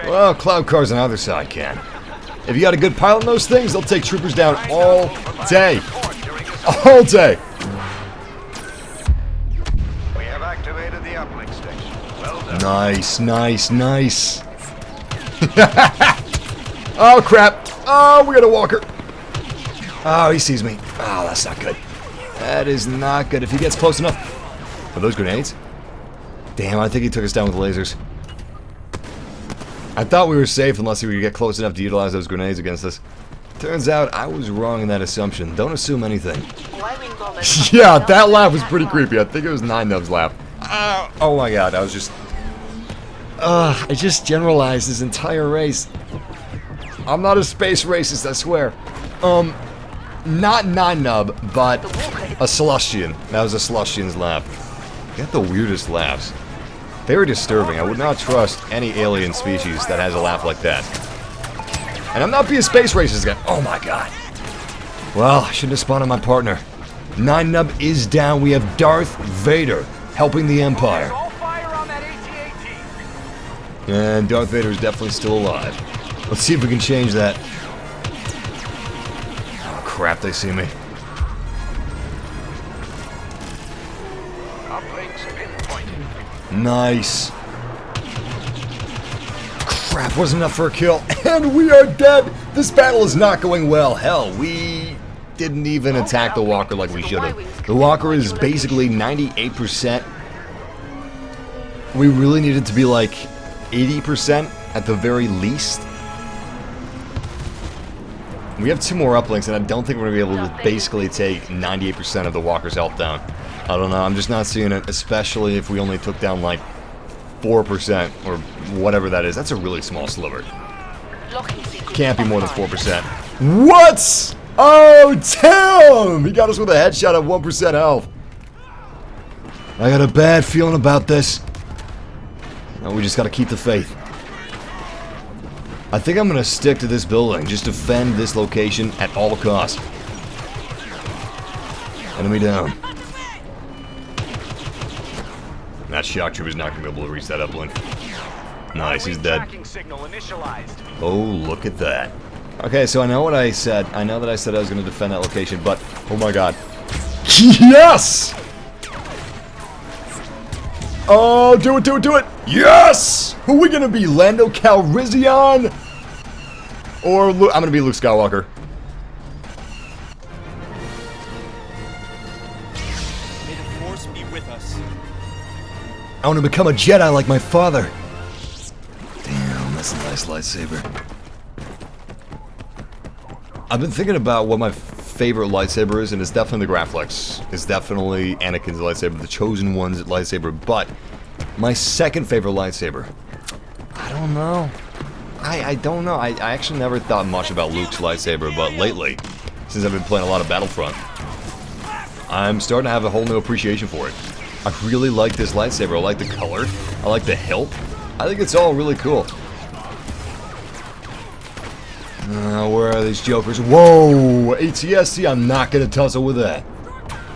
Well, Cloud Cars on either side can. If you got a good pilot in those things, they'll take troopers down all day. All day. We have activated the uplink station. Well done. Nice, nice, nice. Oh, crap. Oh, we got a walker. Oh, he sees me. Oh, that's not good. That is not good. If he gets close enough. Are those grenades? Damn, I think he took us down with lasers. I thought we were safe unless he would get close enough to utilize those grenades against us. Turns out I was wrong in that assumption. Don't assume anything. Yeah, that laugh was pretty creepy. I think it was 9Nub's laugh. Oh my god, I was just... I just generalized his entire race. I'm not a space racist, I swear. Not 9Nub, but a Celestian. That was a Celestian's laugh. You got the weirdest laughs. Very disturbing. I would not trust any alien species that has a laugh like that. And I'm not being space racist again. Oh my god. Well, I shouldn't have spawned on my partner. 9Nub is down. We have Darth Vader helping the Empire. All fire on that AT-AT. And Darth Vader is definitely still alive. Let's see if we can change that. Oh crap, they see me. Uplinks pinpointed. Nice. Crap, wasn't enough for a kill. And we are dead! This battle is not going well. Hell, we didn't even attack the walker like we should have. The walker is basically 98%. We really needed to be like 80% at the very least. We have 2 more uplinks, and I don't think we're going to be able to basically take 98% of the walker's health down. I don't know, I'm just not seeing it, especially if we only took down like 4% or whatever that is. That's a really small sliver. Can't be more than 4%. What? Oh, damn! He got us with a headshot at 1% health. I got a bad feeling about this. Now we just gotta keep the faith. I think I'm gonna stick to this building. Just defend this location at all costs. Enemy down. That shock trooper's not gonna be able to reach that uplink. Nice, he's dead. Oh, look at that. Okay, so I know what I said. I know that I said I was gonna defend that location, but oh my god. Yes! Oh, do it, do it, do it! Yes! Who are we gonna be? Lando Calrissian? Or I'm gonna be Luke Skywalker. May the Force be with us. I want to become a Jedi like my father. Damn, that's a nice lightsaber. I've been thinking about what my favorite lightsabers, and it's definitely the Graflex. It's definitely Anakin's lightsaber, the Chosen One's lightsaber, but my second favorite lightsaber, I don't know. I don't know. I actually never thought much about Luke's lightsaber, but lately, since I've been playing a lot of Battlefront, I'm starting to have a whole new appreciation for it. I really like this lightsaber. I like the color. I like the hilt. I think it's all really cool. Where are these jokers? Whoa! ATSC, I'm not gonna tussle with that.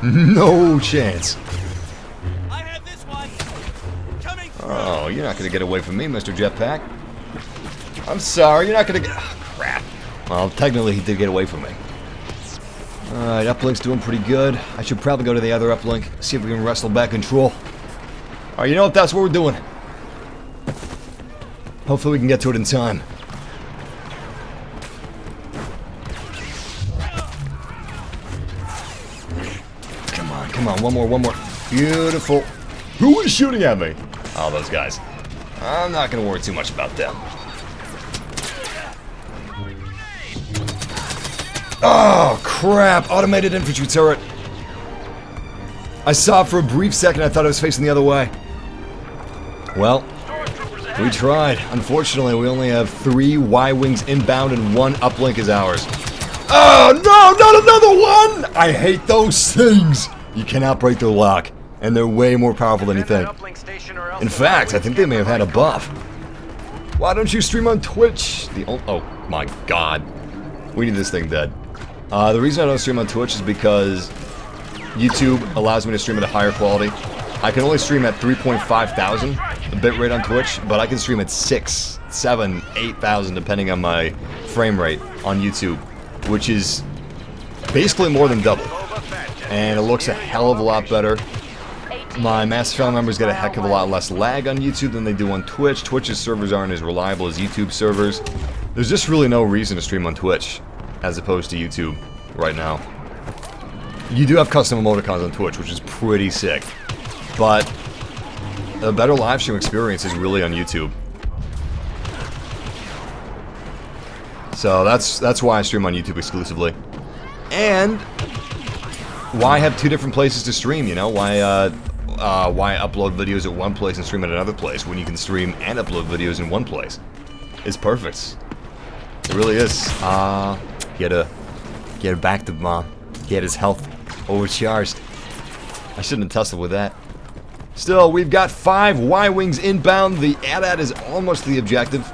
No chance. I have this one. Coming through. Oh, you're not gonna get away from me, Mr. Jetpack. I'm sorry, you're not gonna get... Oh, crap. Well, technically he did get away from me. Alright, uplink's doing pretty good. I should probably go to the other uplink, see if we can wrestle back control. Alright, you know what? That's what we're doing. Hopefully we can get to it in time. Come on, one more. Beautiful. Who is shooting at me? Oh, those guys. I'm not gonna worry too much about them. Oh, crap. Automated infantry turret. I saw it for a brief second. I thought I was facing the other way. Well, we tried. Unfortunately, we only have 3 Y-wings inbound and 1 uplink is ours. Oh, no, not another one! I hate those things. You cannot break their lock, and they're way more powerful than you think. In fact, I think they may have had a buff. Why don't you stream on Twitch? Oh my god. We need this thing dead. The reason I don't stream on Twitch is because YouTube allows me to stream at a higher quality. I can only stream at 3.5 thousand bitrate on Twitch, but I can stream at 6, 7, 8,000 depending on my frame rate on YouTube, which is basically more than double. And it looks a hell of a lot better. My MassiveG members get a heck of a lot less lag on YouTube than they do on Twitch. Twitch's servers aren't as reliable as YouTube servers. There's just really no reason to stream on Twitch as opposed to YouTube right now. You do have custom emoticons on Twitch, which is pretty sick. But a better live stream experience is really on YouTube. So that's why I stream on YouTube exclusively. And why have 2 different places to stream, you know? Why upload videos at one place and stream at another place when you can stream and upload videos in one place? It's perfect. It really is. He had a back to bomb. He had his health overcharged. I shouldn't have tussled with that. Still, we've got 5 Y-wings inbound. The AT-AT is almost the objective,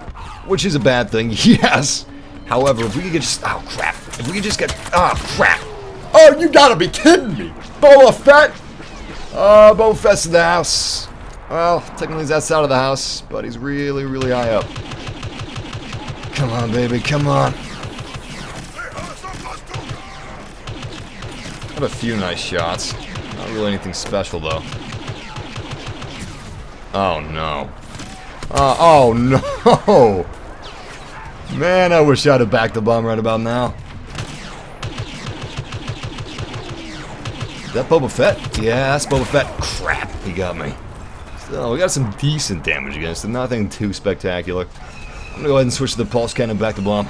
which is a bad thing, yes. However, if we could get oh crap. If we could just get, oh crap. Oh, you gotta be kidding me! Boba Fett! Boba Fett's in the house. Well, technically he's outside of the house, but he's really, really high up. Come on, baby, come on. Got a few nice shots. Not really anything special, though. Oh, no. Oh, no! Man, I wish I'd have backed the bomb right about now. Is that Boba Fett? Yeah, that's Boba Fett. Crap, he got me. So, we got some decent damage against him. Nothing too spectacular. I'm gonna go ahead and switch to the pulse cannon and back the bomb.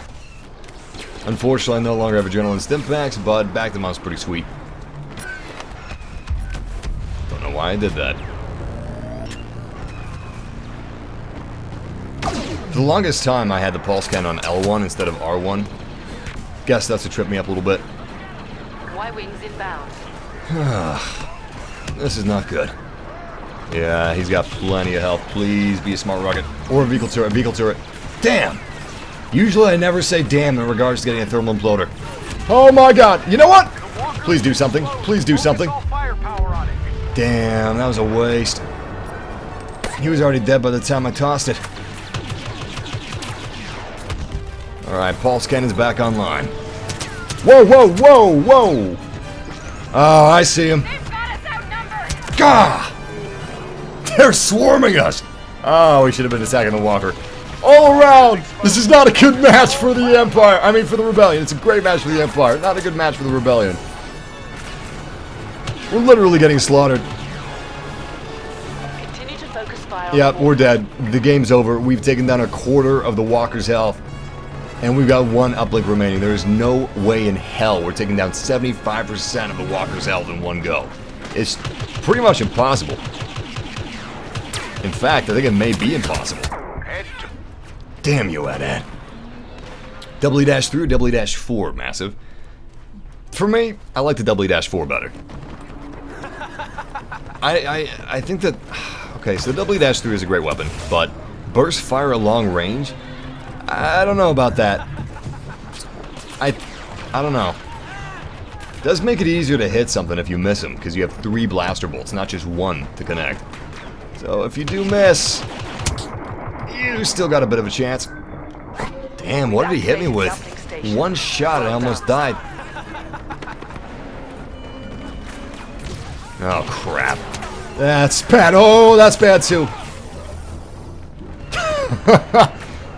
Unfortunately, I no longer have adrenaline stim packs, but back the bomb's pretty sweet. Don't know why I did that. For the longest time, I had the pulse cannon on L1 instead of R1. Guess that's what tripped me up a little bit. Y-wings inbound. This is not good. Yeah, he's got plenty of health. Please be a smart rocket. Or a vehicle turret. Vehicle turret. Damn! Usually I never say damn in regards to getting a thermal imploder. Oh my god! You know what? Please do something. Please do something. Damn, that was a waste. He was already dead by the time I tossed it. Alright, pulse cannon's back online. Whoa, whoa, whoa, whoa! Oh, I see him. Gah! They're swarming us! Oh, we should have been attacking the walker. All around, this is not a good match for the Empire. I mean, for the Rebellion. It's a great match for the Empire. Not a good match for the Rebellion. We're literally getting slaughtered. Continue to focus fire. Yep, we're dead. The game's over. We've taken down a quarter of the walker's health. And we've got one uplink remaining. There is no way in hell we're taking down 75% of the walker's health in one go. It's pretty much impossible. In fact, I think it may be impossible. Damn you, Ed. W-3 or W-4, Massive? For me, I like the W-4 better. I think that... Okay, so the W-3 is a great weapon, but burst fire at long range? I don't know about that. I don't know. It does make it easier to hit something if you miss them, because you have 3 blaster bolts, not just 1 to connect. So if you do miss, you still got a bit of a chance. Damn, what did he hit me with? 1 shot and I almost died. Oh, crap. That's bad. Oh, that's bad, too.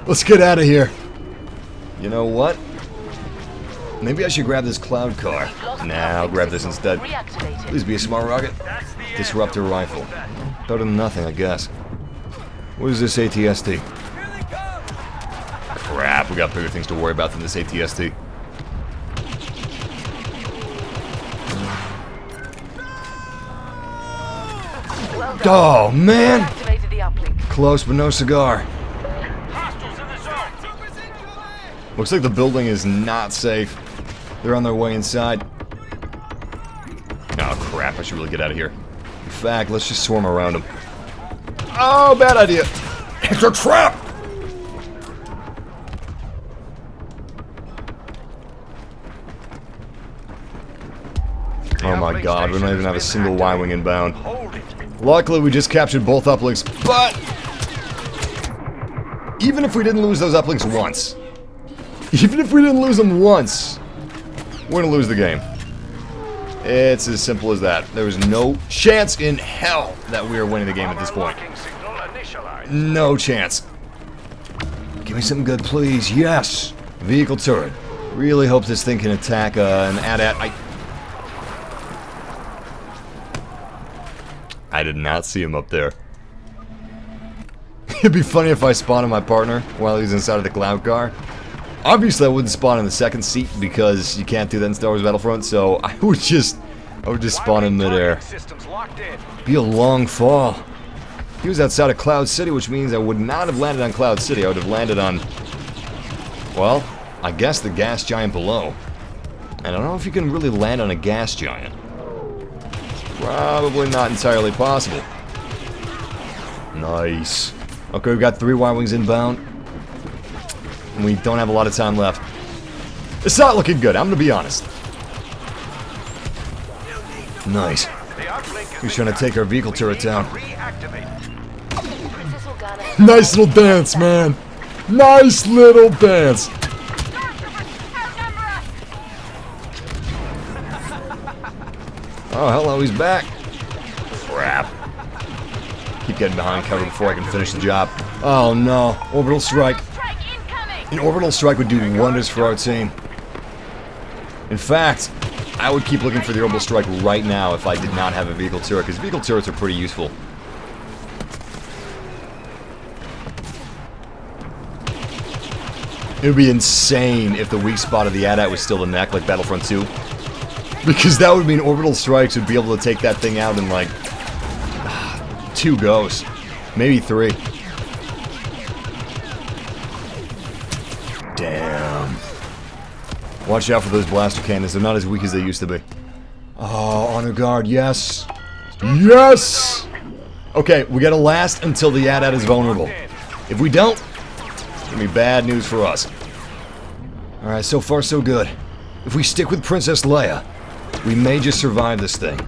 Let's get out of here. You know what? Maybe I should grab this cloud car. Nah, I'll grab this instead. Please be a smart rocket. Disruptor rifle. Better than nothing, I guess. What is this ATST? Crap, we got bigger things to worry about than this ATST. Oh, man! Close, but no cigar. Looks like the building is not safe. They're on their way inside. Oh, crap, I should really get out of here. In fact, let's just swarm around them. Oh, bad idea. It's a trap! Oh my god, we don't even have a single Y-wing inbound. Luckily, we just captured both uplinks, but... even if we didn't lose those uplinks once... even if we didn't lose them once... we're gonna lose the game. It's as simple as that. There was no chance in hell that we are winning the game at this point. No chance. Give me something good, please. Yes! Vehicle turret. Really hope this thing can attack an AT-AT. I did not see him up there. It'd be funny if I spawned my partner while he's inside of the cloud car. Obviously, I wouldn't spawn in the second seat because you can't do that in Star Wars Battlefront, so I would just spawn in midair. Be a long fall. He was outside of Cloud City, which means I would not have landed on Cloud City. I would have landed on, well, I guess the gas giant below. And I don't know if you can really land on a gas giant. Probably not entirely possible. Nice. Okay, we've got 3 Y-wings inbound. And we don't have a lot of time left. It's not looking good, I'm gonna be honest. Nice. He's trying to take our vehicle turret down. Nice little dance, man. Nice little dance. Oh, hello, he's back. Crap. Keep getting behind cover before I can finish the job. Oh no, orbital strike. An orbital strike would do wonders for our team. In fact, I would keep looking for the orbital strike right now if I did not have a vehicle turret, because vehicle turrets are pretty useful. It would be insane if the weak spot of the AT-AT was still the neck, like Battlefront 2. Because that would mean orbital strikes would be able to take that thing out in like 2 goes. Maybe 3. Damn. Watch out for those blaster cannons. They're not as weak as they used to be. Oh, honor guard, yes. Yes! Okay, we gotta last until the AT-AT is vulnerable. If we don't, it's gonna be bad news for us. Alright, so far so good. If we stick with Princess Leia, we may just survive this thing.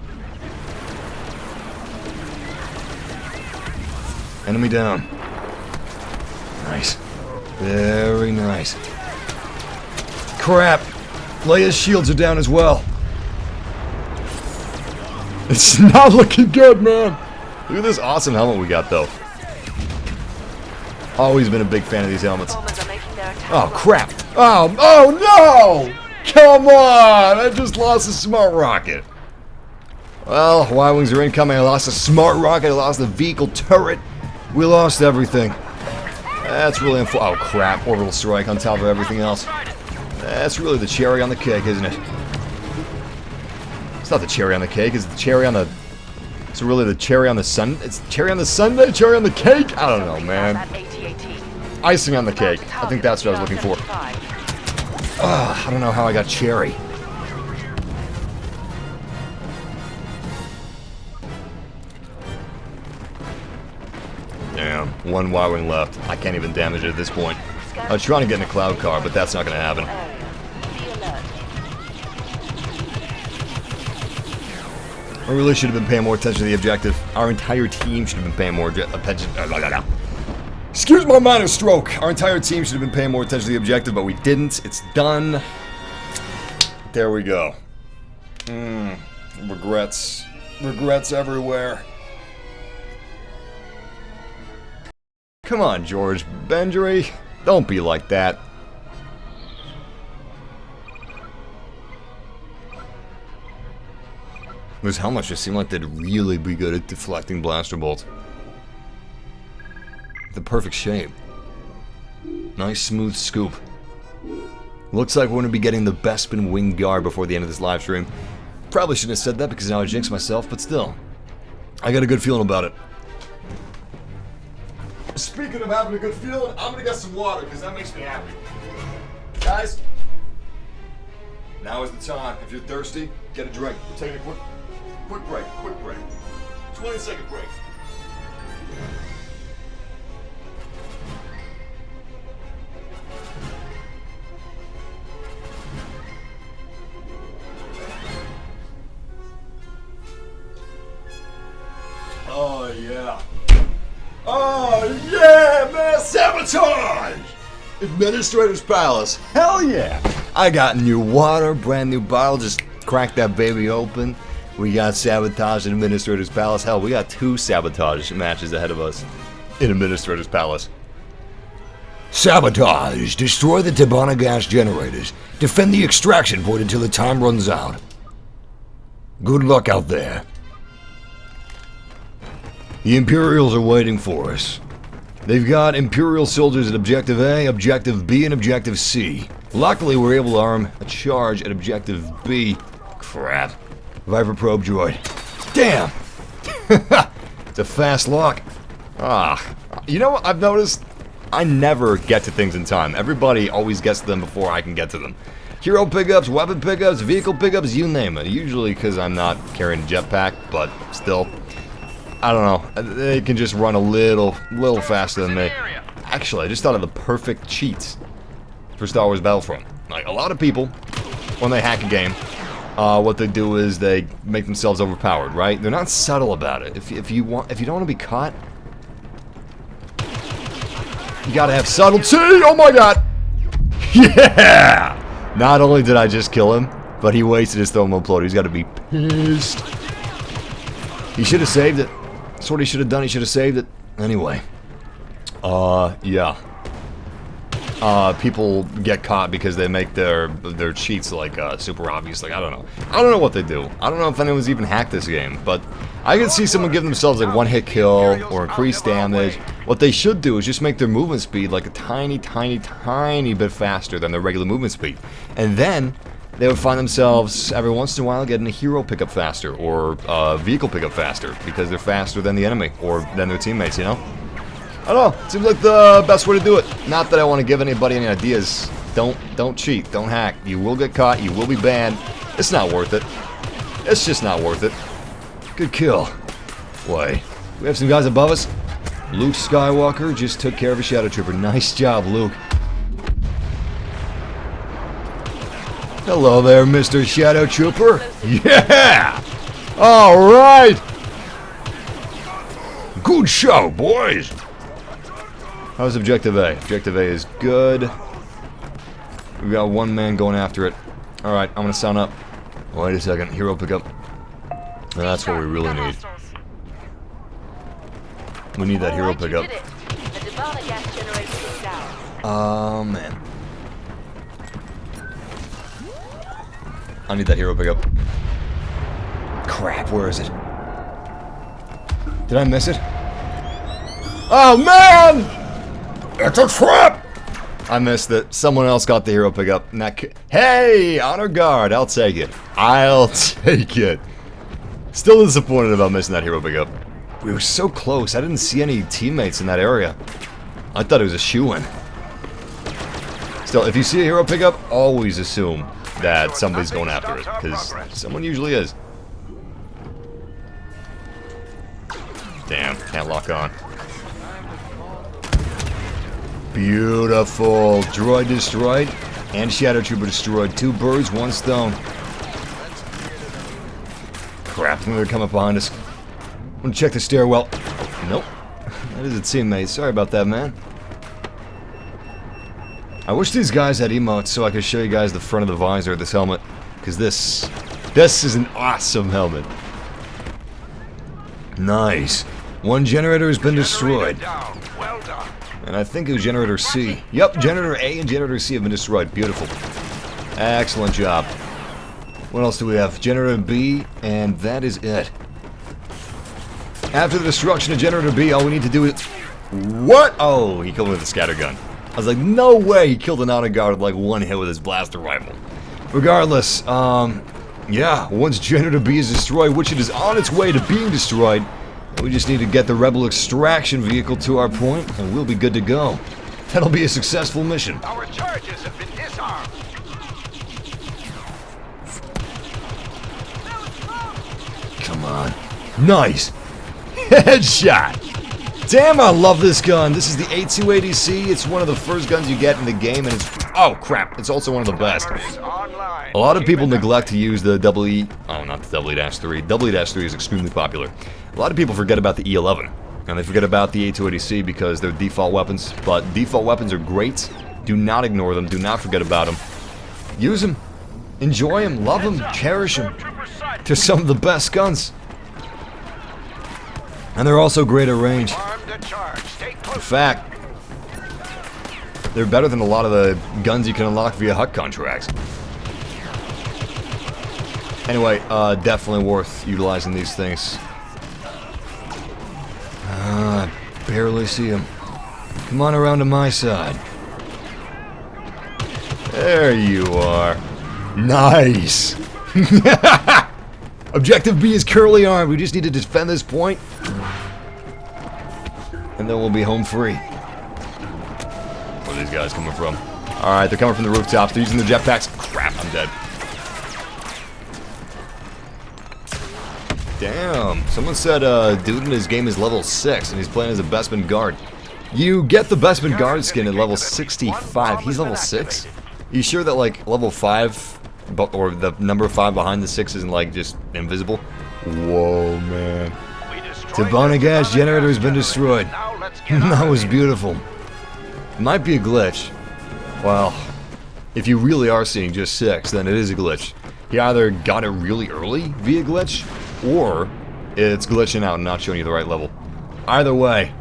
Enemy down. Nice. Very nice. Crap! Leia's shields are down as well. It's not looking good, man! Look at this awesome helmet we got, though. Always been a big fan of these helmets. Oh, crap! Oh no! Come on! I just lost a smart rocket. Well, Y-wings are incoming. I lost a smart rocket. I lost the vehicle turret. We lost everything. That's really oh crap, orbital strike on top of everything else. That's really the cherry on the cake, isn't it? It's not the cherry on the cake, it's the cherry on the... It's really the cherry on the sun... It's cherry on the sundae, cherry on the cake? I don't know, man. Icing on the cake. I think that's what I was looking for. I don't know how I got cherry. Damn, one Y-wing left. I can't even damage it at this point. I was trying to get in a cloud car, but that's not going to happen. I really should have been paying more attention to the objective. Our entire team should have been paying more attention. Excuse my minor stroke. Our entire team should have been paying more attention to the objective, but we didn't. It's done. There we go. Regrets. Regrets everywhere. Come on, George Benjery. Don't be like that. Those helmets just seem like they'd really be good at deflecting blaster bolts. The perfect shape. Nice smooth scoop. Looks like we're going to be getting the Bespin wing guard before the end of this live stream. Probably shouldn't have said that because now I jinxed myself, but still. I got a good feeling about it. Speaking of having a good feeling, I'm going to get some water because that makes me happy. Guys, now is the time. If you're thirsty, get a drink. We're taking a quick break, 20-second break. Oh yeah. Oh yeah, man! Sabotage! Administrator's Palace. Hell yeah! I got new water, brand new bottle, just cracked that baby open. We got Sabotage in Administrator's Palace. Hell, we got 2 Sabotage matches ahead of us in Administrator's Palace. Sabotage. Destroy the Tabana gas generators. Defend the extraction point until the time runs out. Good luck out there. The Imperials are waiting for us. They've got Imperial soldiers at Objective A, Objective B, and Objective C. Luckily, we're able to arm a charge at Objective B. Crap. Viper probe droid. Damn! It's a fast lock. You know what I've noticed? I never get to things in time. Everybody always gets to them before I can get to them. Hero pickups, weapon pickups, vehicle pickups, you name it. Usually because I'm not carrying a jetpack, but still. I don't know. They can just run a little faster than me. Actually, I just thought of the perfect cheats for Star Wars Battlefront. Like, a lot of people, when they hack a game, what they do is they make themselves overpowered, right? They're not subtle about it. If you don't want to be caught, you gotta have subtlety. Oh my god! Yeah! Not only did I just kill him, but he wasted his thermal upload. He's got to be pissed. He should have saved it. That's what he should have done. He should have saved it. Anyway. Yeah. People get caught because they make their cheats like super obvious. Like, I don't know. I don't know what they do. I don't know if anyone's even hacked this game, but I can see someone give themselves like one-hit kill or increased damage. What they should do is just make their movement speed like a tiny bit faster than their regular movement speed. And then they would find themselves every once in a while getting a hero pickup faster or vehicle pickup faster because they're faster than the enemy or than their teammates, you know? I don't know. Seems like the best way to do it. Not that I want to give anybody any ideas. Don't cheat. Don't hack. You will get caught. You will be banned. It's not worth it. It's just not worth it. Good kill. Wait. We have some guys above us. Luke Skywalker just took care of a Shadow Trooper. Nice job, Luke. Hello there, Mr. Shadow Trooper. Yeah! Alright! Good show, boys! How's Objective A? Objective A is good. We got one man going after it. Alright, I'm gonna sound up. Wait a second, hero pickup. That's what we really need. We need that hero pickup. Oh man. I need that hero pickup. Crap, where is it? Did I miss it? Oh man! It's a trap! I missed it. Someone else got the hero pickup. Hey, honor guard. I'll take it. I'll take it. Still disappointed about missing that hero pickup. We were so close. I didn't see any teammates in that area. I thought it was a shoo-in. Still, if you see a hero pickup, always assume that somebody's going after it, because someone usually is. Damn, can't lock on. Beautiful. Droid destroyed, and Shadow Trooper destroyed. 2 birds, 1 stone. Crap, I think they're coming up behind us. I'm gonna check the stairwell. Nope. That is a teammate. Sorry about that, man. I wish these guys had emotes so I could show you guys the front of the visor of this helmet. Because this is an awesome helmet. Nice. 1 generator has been destroyed. Well done. And I think it was Generator C. Yep, Generator A and Generator C have been destroyed. Beautiful. Excellent job. What else do we have? Generator B, and that is it. After the destruction of Generator B, all we need to do is... What? Oh, he killed me with a scattergun. I was like, no way he killed an honor guard with like 1 hit with his blaster rifle. Regardless, yeah, once Generator B is destroyed, which it is on its way to being destroyed, we just need to get the Rebel extraction vehicle to our point, and we'll be good to go. That'll be a successful mission. Our charges have been disarmed. Come on. Nice! Headshot! Damn, I love this gun. This is the A280C. It's one of the first guns you get in the game, and it's... Oh, crap. It's also one of the best. A lot of people neglect to use the EE... Oh, not the EE-3. EE-3 is extremely popular. A lot of people forget about the E11. And they forget about the A280C because they're default weapons. But default weapons are great. Do not ignore them. Do not forget about them. Use them. Enjoy them. Love them. Cherish them. They're some of the best guns. And they're also great at range. In fact, they're better than a lot of the guns you can unlock via HUT contracts. Anyway, definitely worth utilizing these things. I barely see him. Come on around to my side. There you are. Nice! Objective B is currently armed. We just need to defend this point. And then we'll be home free. Where are these guys coming from? Alright, they're coming from the rooftops. They're using the jetpacks. Crap, I'm dead. Damn. Someone said dude in his game is level 6 and he's playing as a Bespin guard. You get the Bespin guard skin at level 65. He's level 6? You sure that like level 5 or the number 5 behind the 6 isn't like just invisible? Whoa, man. The Bioniip gas generator has been destroyed. That was beautiful. It might be a glitch. Well, if you really are seeing just 6, then it is a glitch. He either got it really early via glitch, or it's glitching out and not showing you the right level. Either way,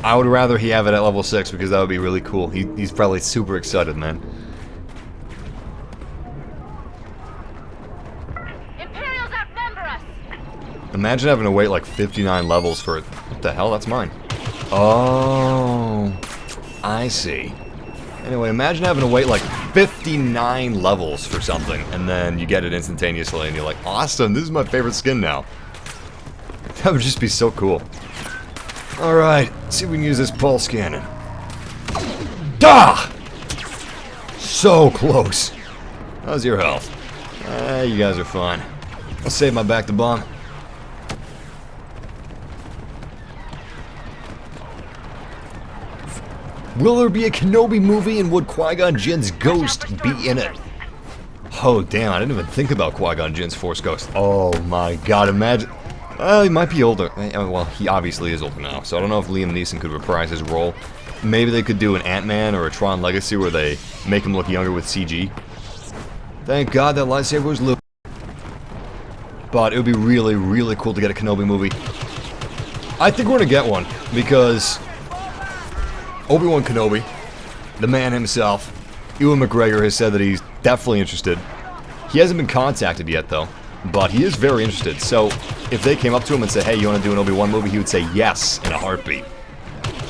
I would rather he have it at level 6 because that would be really cool. He's probably super excited, man. Imperials outnumber us. Imagine having to wait like 59 levels for it. What the hell? That's mine. Oh, I see. Anyway, imagine having to wait like 59 levels for something, and then you get it instantaneously, and you're like, awesome, this is my favorite skin now. That would just be so cool. Alright, see if we can use this pulse cannon. Dah! So close. How's your health? You guys are fine. I'll save my back to bomb. Will there be a Kenobi movie, and would Qui-Gon Jinn's ghost be in it? Oh, damn, I didn't even think about Qui-Gon Jinn's Force ghost. Oh my god, imagine... he might be older. Well, he obviously is older now, so I don't know if Liam Neeson could reprise his role. Maybe they could do an Ant-Man or a Tron Legacy where they make him look younger with CG. Thank god that lightsaber was Luke. But it would be really, really cool to get a Kenobi movie. I think we're gonna get one, because... Obi-Wan Kenobi, the man himself, Ewan McGregor, has said that he's definitely interested. He hasn't been contacted yet, though, but he is very interested. So, if they came up to him and said, hey, you want to do an Obi-Wan movie, he would say yes in a heartbeat.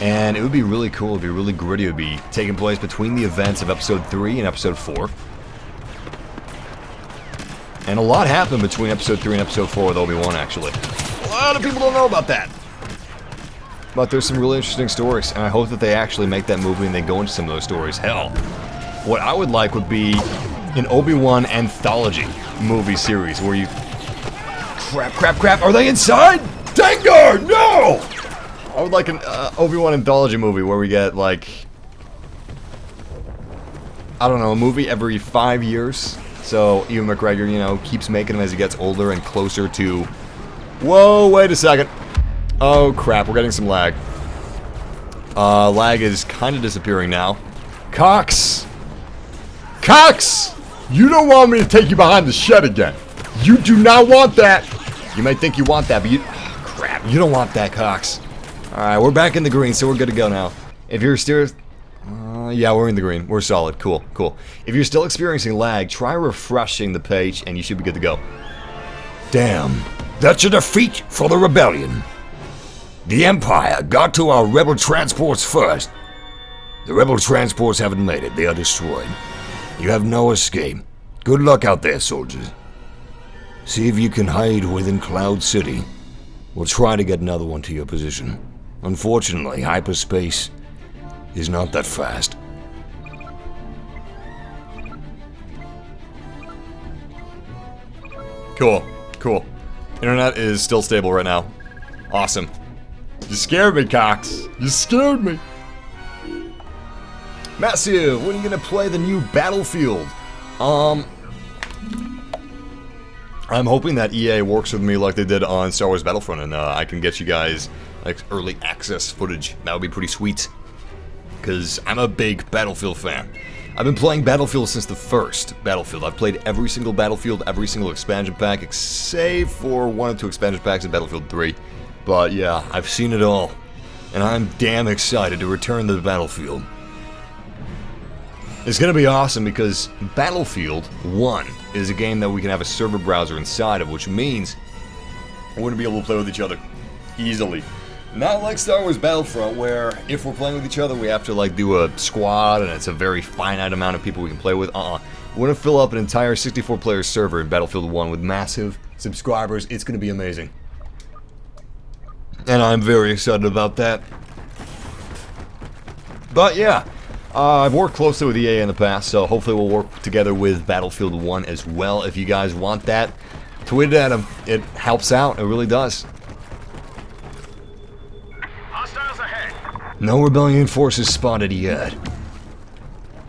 And it would be really cool, it would be really gritty, it would be taking place between the events of Episode 3 and Episode 4. And a lot happened between Episode 3 and Episode 4 with Obi-Wan, actually. A lot of people don't know about that. But there's some really interesting stories, and I hope that they actually make that movie and they go into some of those stories. Hell, what I would like would be an Obi-Wan anthology movie series where you... Crap, are they inside? Dengar, no! I would like an Obi-Wan anthology movie where we get, like... I don't know, a movie every 5 years. So, Ewan McGregor, you know, keeps making them as he gets older and closer to... Whoa, wait a second. Oh, crap, we're getting some lag. Lag is kind of disappearing now. Cox! Cox! You don't want me to take you behind the shed again. You do not want that. You might think you want that, but you... Oh, crap, you don't want that, Cox. Alright, we're back in the green, so we're good to go now. If you're still... yeah, we're in the green. We're solid. Cool. If you're still experiencing lag, try refreshing the page, and you should be good to go. Damn, that's a defeat for the rebellion. The Empire got to our rebel transports first. The rebel transports haven't made it. They are destroyed. You have no escape. Good luck out there, soldiers. See if you can hide within Cloud City. We'll try to get another one to your position. Unfortunately, hyperspace is not that fast. Cool. Internet is still stable right now. Awesome. You scared me, Cox. You scared me. Massive, when are you gonna play the new Battlefield? I'm hoping that EA works with me like they did on Star Wars Battlefront, and I can get you guys like early access footage. That would be pretty sweet. Because I'm a big Battlefield fan. I've been playing Battlefield since the first Battlefield. I've played every single Battlefield, every single expansion pack, except for 1 or 2 expansion packs in Battlefield 3. But yeah, I've seen it all. And I'm damn excited to return to the Battlefield. It's gonna be awesome because Battlefield 1 is a game that we can have a server browser inside of, which means we're gonna be able to play with each other easily. Not like Star Wars Battlefront, where if we're playing with each other, we have to like do a squad, and it's a very finite amount of people we can play with. We're gonna fill up an entire 64-player server in Battlefield 1 with massive subscribers. It's gonna be amazing. And I'm very excited about that. But yeah, I've worked closely with EA in the past, so hopefully we'll work together with Battlefield 1 as well. If you guys want that, tweet it at them. It helps out, it really does. Hostiles ahead. No rebellion forces spotted yet.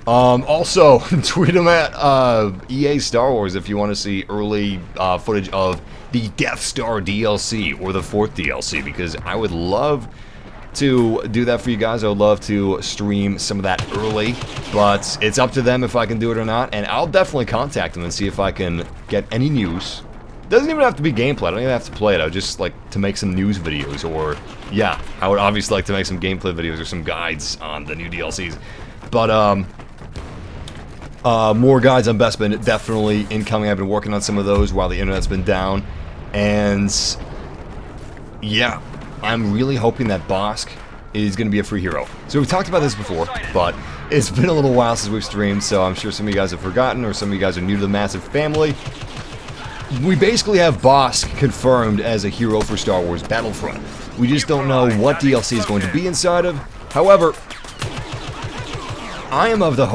Also, tweet them at EA Star Wars if you want to see early footage of the Death Star DLC or the 4th DLC, because I would love to do that for you guys. I would love to stream some of that early, but it's up to them if I can do it or not, and I'll definitely contact them and see if I can get any news. Doesn't even have to be gameplay, I don't even have to play it, I would just like to make some news videos, or yeah, I would obviously like to make some gameplay videos or some guides on the new DLCs, but more guides on Bespin definitely incoming. I've been working on some of those while the internet's been down, and yeah, I'm really hoping that Bosk is going to be a free hero. So we've talked about this before, but it's been a little while since we've streamed, so I'm sure some of you guys have forgotten, or some of you guys are new to the Massive family. We basically have Bosk confirmed as a hero for Star Wars Battlefront. We just don't know what DLC is going to be inside of. However, I am of the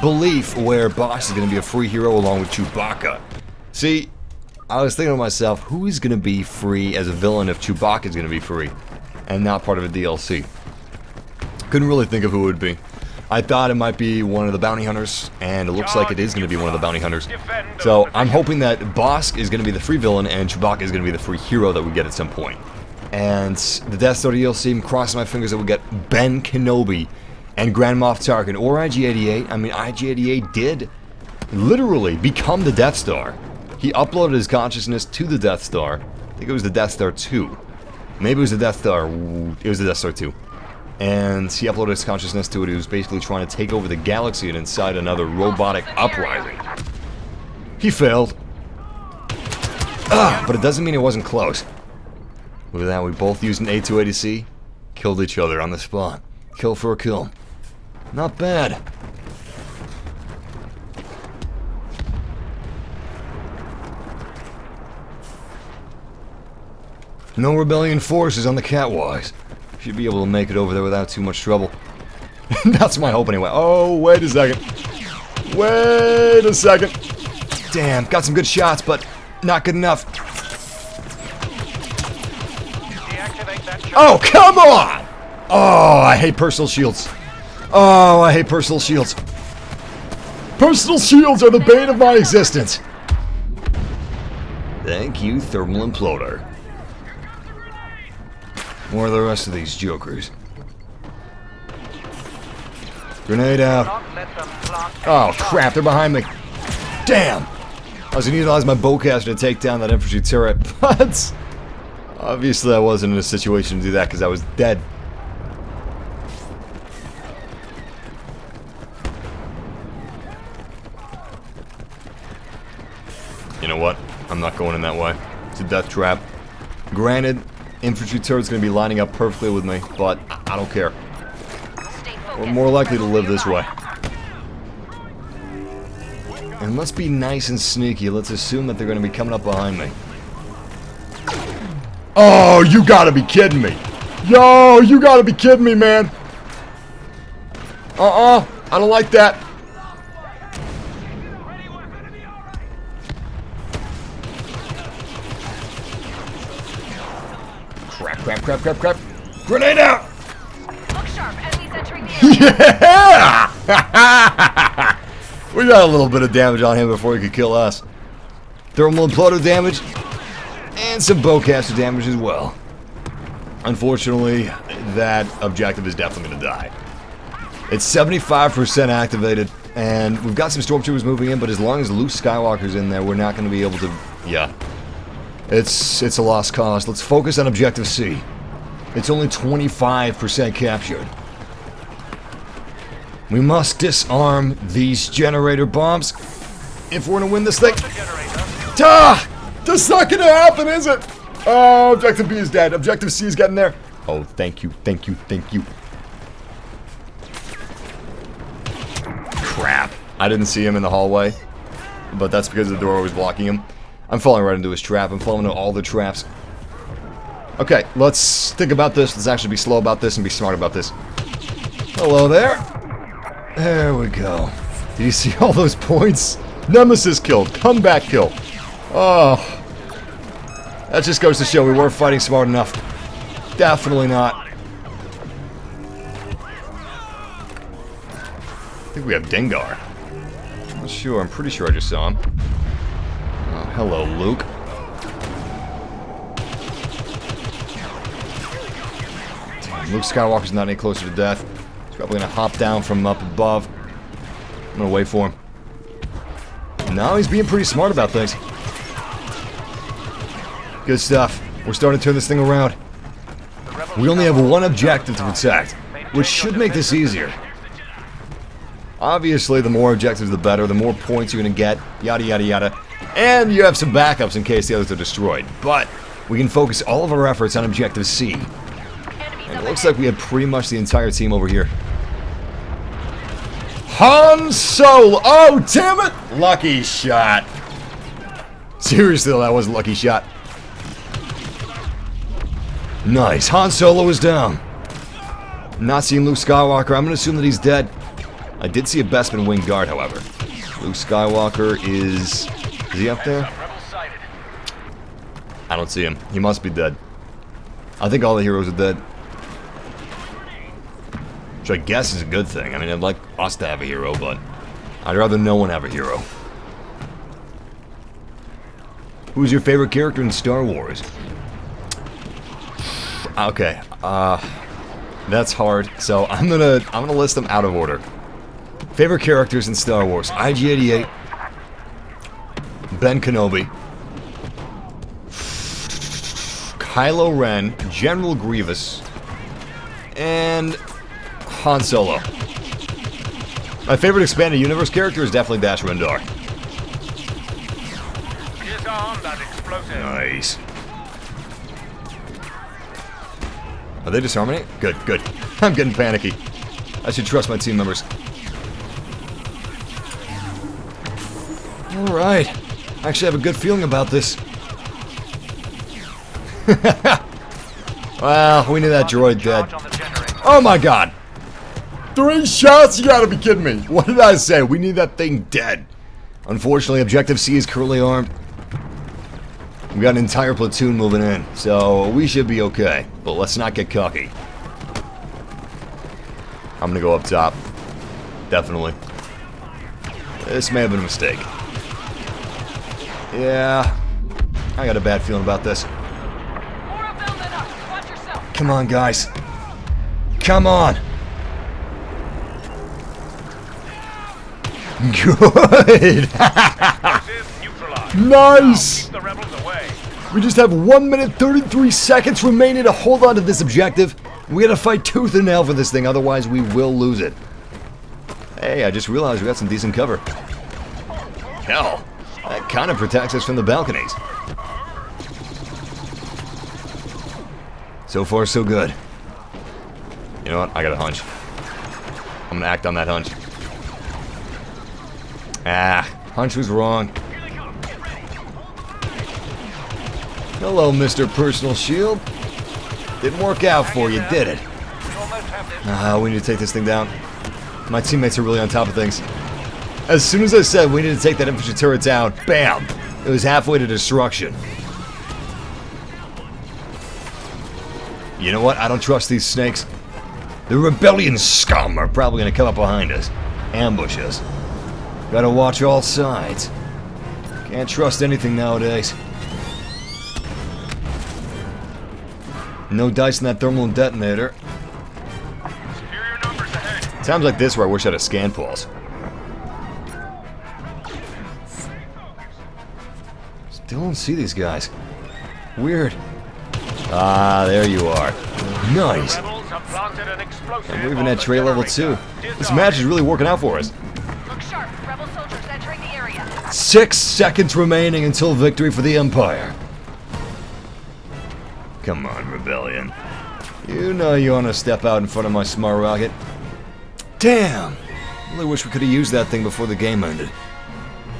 belief where Bosk is going to be a free hero along with Chewbacca. See, I was thinking to myself, who is going to be free as a villain if Chewbacca is going to be free and not part of a DLC? Couldn't really think of who it would be. I thought it might be one of the bounty hunters, and it looks like it is going to be one of the bounty hunters. So I'm hoping that Bosk is going to be the free villain and Chewbacca is going to be the free hero that we get at some point. And the Death Star DLC, I'm crossing my fingers that we get Ben Kenobi and Grand Moff Tarkin or IG-88. I mean, IG-88 did literally become the Death Star. He uploaded his consciousness to the Death Star. I think it was the Death Star 2. Maybe it was the Death Star. It was the Death Star 2. And he uploaded his consciousness to it. He was basically trying to take over the galaxy and incite another robotic uprising. He failed. But it doesn't mean it wasn't close. Look at that, we both used an A280C. Killed each other on the spot. Kill for a kill. Not bad. No rebellion forces on the catwalks. Should be able to make it over there without too much trouble. That's my hope anyway. Oh, wait a second. Wait a second. Damn, got some good shots, but not good enough. Deactivate that shot. Oh, come on! Oh, I hate personal shields. Oh, I hate personal shields. Personal shields are the bane of my existence. Thank you, thermal imploder. More of the rest of these jokers. Grenade out. Not let them plant Oh, any crap, they're behind me. Damn! I was gonna utilize my bowcaster to take down that infantry turret, but obviously I wasn't in a situation to do that because I was dead. You know what? I'm not going in that way. It's a death trap. Granted, infantry turret's gonna be lining up perfectly with me, but I don't care. Stay We're focused. more likely to live this way. And let's be nice and sneaky. Let's assume that they're going to be coming up behind me. Oh, you gotta be kidding me. Yo, you gotta be kidding me, man. I don't like that. Crap, crap, crap, crap, crap. Grenade out! Look sharp. Enemies entering the area. Yeah! We got a little bit of damage on him before he could kill us. Thermal imploder damage, and some bowcaster damage as well. Unfortunately, that objective is definitely going to die. It's 75% activated, and we've got some stormtroopers moving in, but as long as Luke Skywalker's in there, we're not going to be able to... Yeah. It's a lost cause. Let's focus on Objective C. It's only 25% captured. We must disarm these generator bombs if we're gonna win this thing. That's not gonna happen, is it? Oh, Objective B is dead. Objective C is getting there. Oh, thank you, thank you, thank you. Crap. I didn't see him in the hallway, but that's because the door was blocking him. I'm falling right into his trap. I'm falling into all the traps. Okay, let's think about this. Let's actually be slow about this and be smart about this. Hello there. There we go. Did you see all those points? Nemesis killed. Comeback kill. Oh. That just goes to show we weren't fighting smart enough. Definitely not. I think we have Dengar. I'm not sure. I'm pretty sure I just saw him. Oh, hello, Luke. Damn, Luke Skywalker's not any closer to death. He's probably gonna hop down from up above. I'm gonna wait for him. No, he's being pretty smart about things. Good stuff. We're starting to turn this thing around. We only have one objective to protect, which should make this easier. Obviously, the more objectives, the better. The more points you're gonna get, yada yada yada. And you have some backups in case the others are destroyed. But we can focus all of our efforts on Objective C. And it looks like we had pretty much the entire team over here. Han Solo! Oh, damn it! Lucky shot. Seriously, that was a lucky shot. Nice. Han Solo is down. Not seeing Luke Skywalker. I'm going to assume that he's dead. I did see a Bespin wing guard, however. Luke Skywalker is... Is he up there? I don't see him. He must be dead. I think all the heroes are dead. Which I guess is a good thing. I mean, I'd like us to have a hero, but I'd rather no one have a hero. Who's your favorite character in Star Wars? Okay, that's hard. So I'm gonna list them out of order. Favorite characters in Star Wars: IG-88, Ben Kenobi, Kylo Ren, General Grievous, and Han Solo. My favorite expanded universe character is definitely Dash Rendar. Disarm that explosive. Nice. Are they disarming it? Good, good. I'm getting panicky. I should trust my team members. Alright. I actually have a good feeling about this. Well, we need that droid dead. Oh my god! 3 shots? You gotta be kidding me. What did I say? We need that thing dead. Unfortunately, Objective C is currently armed. We got an entire platoon moving in, so we should be okay. But let's not get cocky. I'm gonna go up top. Definitely. This may have been a mistake. Yeah. I got a bad feeling about this. Come on, guys. Come on. Good. Nice. We just have 1 minute 33 seconds remaining to hold on to this objective. We gotta fight tooth and nail for this thing, otherwise we will lose it. Hey, I just realized we got some decent cover. Hell, that kind of protects us from the balconies. So far, so good. You know what? I got a hunch. I'm gonna act on that hunch. Ah, hunch was wrong. Hello, Mr. Personal Shield. Didn't work out for you, did it? We need to take this thing down. My teammates are really on top of things. As soon as I said we need to take that infantry turret down, bam! It was halfway to destruction. You know what? I don't trust these snakes. The rebellion scum are probably going to come up behind us. Ambush us. Gotta watch all sides. Can't trust anything nowadays. No dice in that thermal detonator. Times like this where I wish I had a scan pulse. Still don't see these guys. Weird. Ah, there you are. Nice. And we're even at tray level 2. This match is really working out for us. Look sharp. Rebel soldiers entering the area. 6 seconds remaining until victory for the Empire. Come on, Rebellion. You know you want to step out in front of my smart rocket. Damn! Really wish we could have used that thing before the game ended.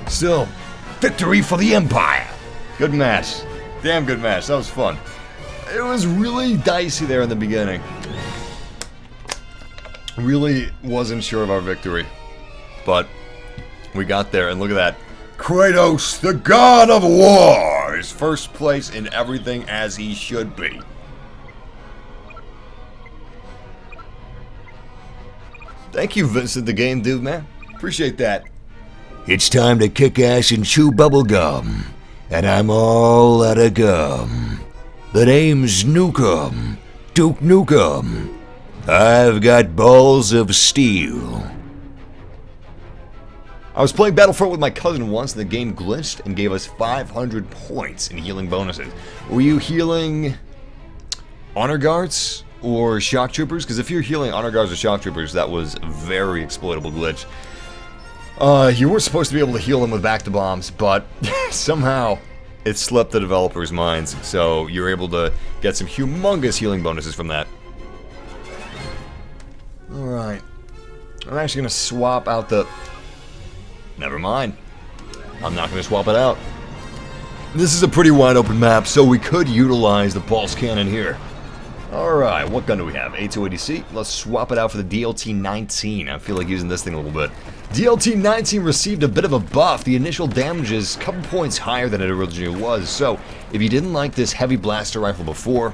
Still, victory for the Empire! Good match. Damn good match. That was fun. It was really dicey there in the beginning. Really wasn't sure of our victory. But we got there, and look at that. Kratos, the god of war, is first place in everything as he should be. Thank you, Vincent the Game Dude, man. Appreciate that. It's time to kick ass and chew bubble gum. And I'm all out of gum. The name's Nukem. Duke Nukem. I've got balls of steel. I was playing Battlefront with my cousin once and the game glitched and gave us 500 points in healing bonuses. Were you healing honor guards or shock troopers? Because if you're healing honor guards or shock troopers, that was a very exploitable glitch. You were supposed to be able to heal them with back-to-bombs, but somehow it slipped the developers' minds, so you're able to get some humongous healing bonuses from that. Alright. I'm actually going to swap out the... Never mind. I'm not going to swap it out. This is a pretty wide open map, so we could utilize the pulse cannon here. Alright, what gun do we have? A280C. Let's swap it out for the DLT-19. I feel like using this thing a little bit. DLT-19 received a bit of a buff. The initial damage is a couple points higher than it originally was, so if you didn't like this heavy blaster rifle before,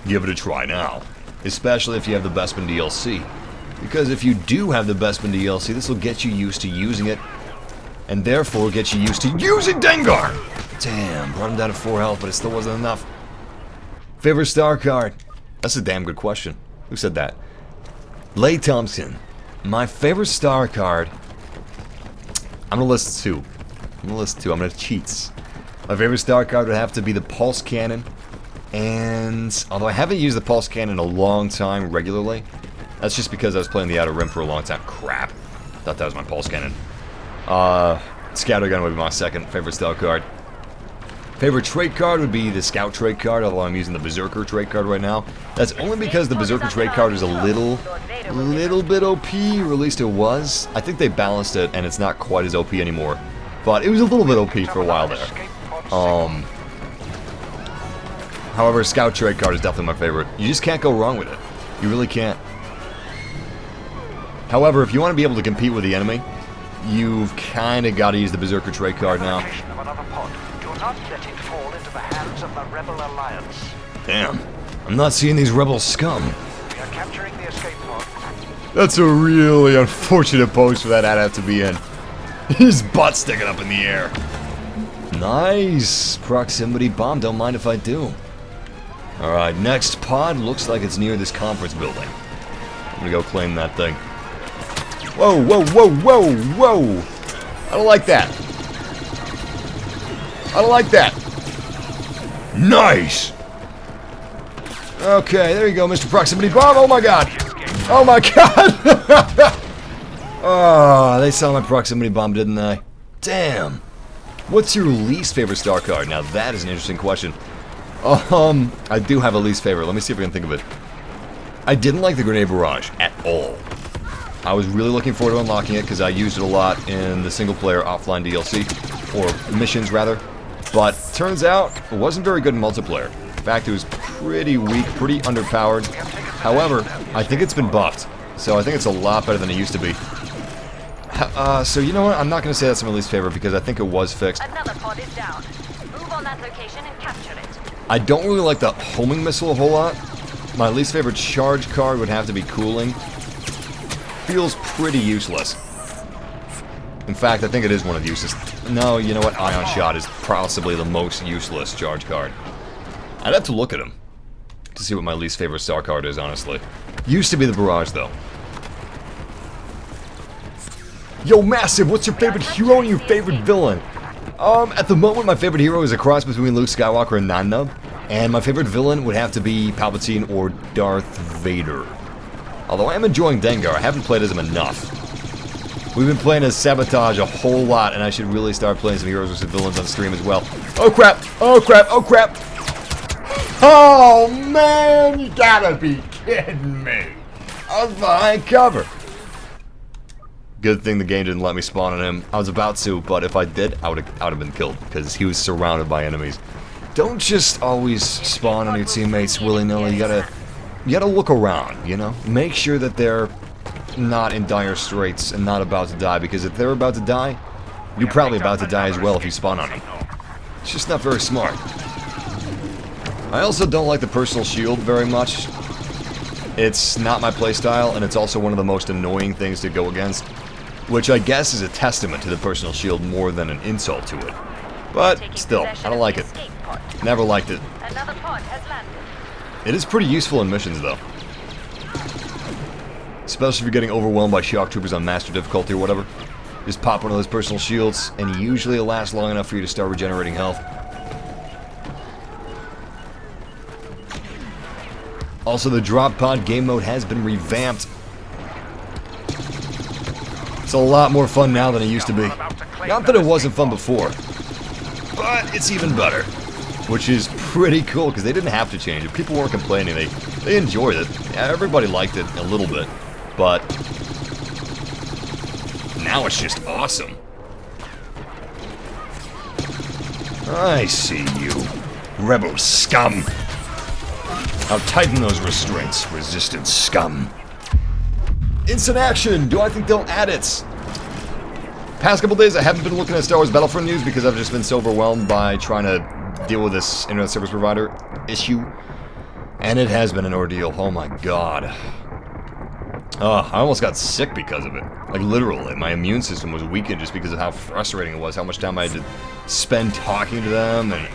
give it a try now. Especially if you have the Bespin DLC. Because if you do have the Bespin DLC, this will get you used to using it, and therefore get you used to using Dengar! Damn, brought him down to 4 health, but it still wasn't enough. Favorite star card? That's a damn good question. Who said that? Lay Thompson. My favorite star card... I'm gonna list 2. I'm gonna cheats. My favorite star card would have to be the Pulse Cannon. And... although I haven't used the Pulse Cannon in a long time regularly, that's just because I was playing the Outer Rim for a long time. Crap. Thought that was my Pulse Cannon. Scatter Gun would be my second favorite star card. Favorite trait card would be the Scout trait card, although I'm using the Berserker trait card right now. That's only because the Berserker trait card is a little bit OP, or at least it was. I think they balanced it, and it's not quite as OP anymore. But it was a little bit OP for a while there. However, Scout trait card is definitely my favorite. You just can't go wrong with it. You really can't. However, if you want to be able to compete with the enemy, you've kind of got to use the Berserker trait card now. Damn, I'm not seeing these rebel scum. That's a really unfortunate pose for that AT-AT to be in. His butt sticking up in the air. Nice proximity bomb. Don't mind if I do. All right, next pod looks like it's near this conference building. I'm gonna go claim that thing. Whoa, whoa, whoa, whoa, whoa! I don't like that. I don't like that. Nice! Okay, there you go, Mr. Proximity Bomb. Oh my god! Oh my god! Oh, they saw my Proximity Bomb, didn't they? Damn. What's your least favorite star card? Now that is an interesting question. I do have a least favorite. Let me see if I can think of it. I didn't like the Grenade Barrage at all. I was really looking forward to unlocking it because I used it a lot in the single-player offline DLC, or missions rather. But turns out it wasn't very good in multiplayer. In fact, it was pretty weak, pretty underpowered. However, I think it's been buffed, so I think it's a lot better than it used to be. So you know what? I'm not going to say that's my least favorite because I think it was fixed. Another pod is down. Move on that location and capture it. I don't really like the homing missile a whole lot. My least favorite charge card would have to be cooling. Feels pretty useless. In fact, I think it is one of the useless. No, you know what? Ion Shot is possibly the most useless charge card. I'd have to look at him to see what my least favorite star card is, honestly. Used to be the Barrage, though. Yo, Massive, what's your favorite hero and your favorite villain? At the moment, my favorite hero is a cross between Luke Skywalker and Nanda, and my favorite villain would have to be Palpatine or Darth Vader. Although I am enjoying Dengar, I haven't played as him enough. We've been playing as Sabotage a whole lot, and I should really start playing some heroes versus villains on stream as well. Oh crap! Oh crap! Oh crap! Oh man! You gotta be kidding me! I was behind cover. Good thing the game didn't let me spawn on him. I was about to, but if I did, I would have been killed because he was surrounded by enemies. Don't just always spawn on your teammates willy-nilly. You gotta look around, you know? Make sure that they're not in dire straits and not about to die, because if they're about to die, you're probably about to die as well if you spawn on them. It's just not very smart. I also don't like the personal shield very much. It's not my playstyle, and it's also one of the most annoying things to go against, which I guess is a testament to the personal shield more than an insult to it. But still, I don't like it. Never liked it. Another pod has landed. It is pretty useful in missions, though. Especially if you're getting overwhelmed by shock troopers on master difficulty or whatever. Just pop one of those personal shields, and usually it'll last long enough for you to start regenerating health. Also, the drop pod game mode has been revamped. It's a lot more fun now than it used to be. Not that it wasn't fun before, but it's even better. Which is pretty cool, because they didn't have to change it. People weren't complaining. They enjoyed it. Yeah, everybody liked it a little bit. But now it's just awesome. I see you, rebel scum. Now tighten those restraints, resistant scum. Instant action! Do I think they'll add it? Past couple days I haven't been looking at Star Wars Battlefront news because I've just been so overwhelmed by trying to deal with this internet service provider issue. And it has been an ordeal. Oh my god. I almost got sick because of it. Like, literally. My immune system was weakened just because of how frustrating it was, how much time I had to spend talking to them, and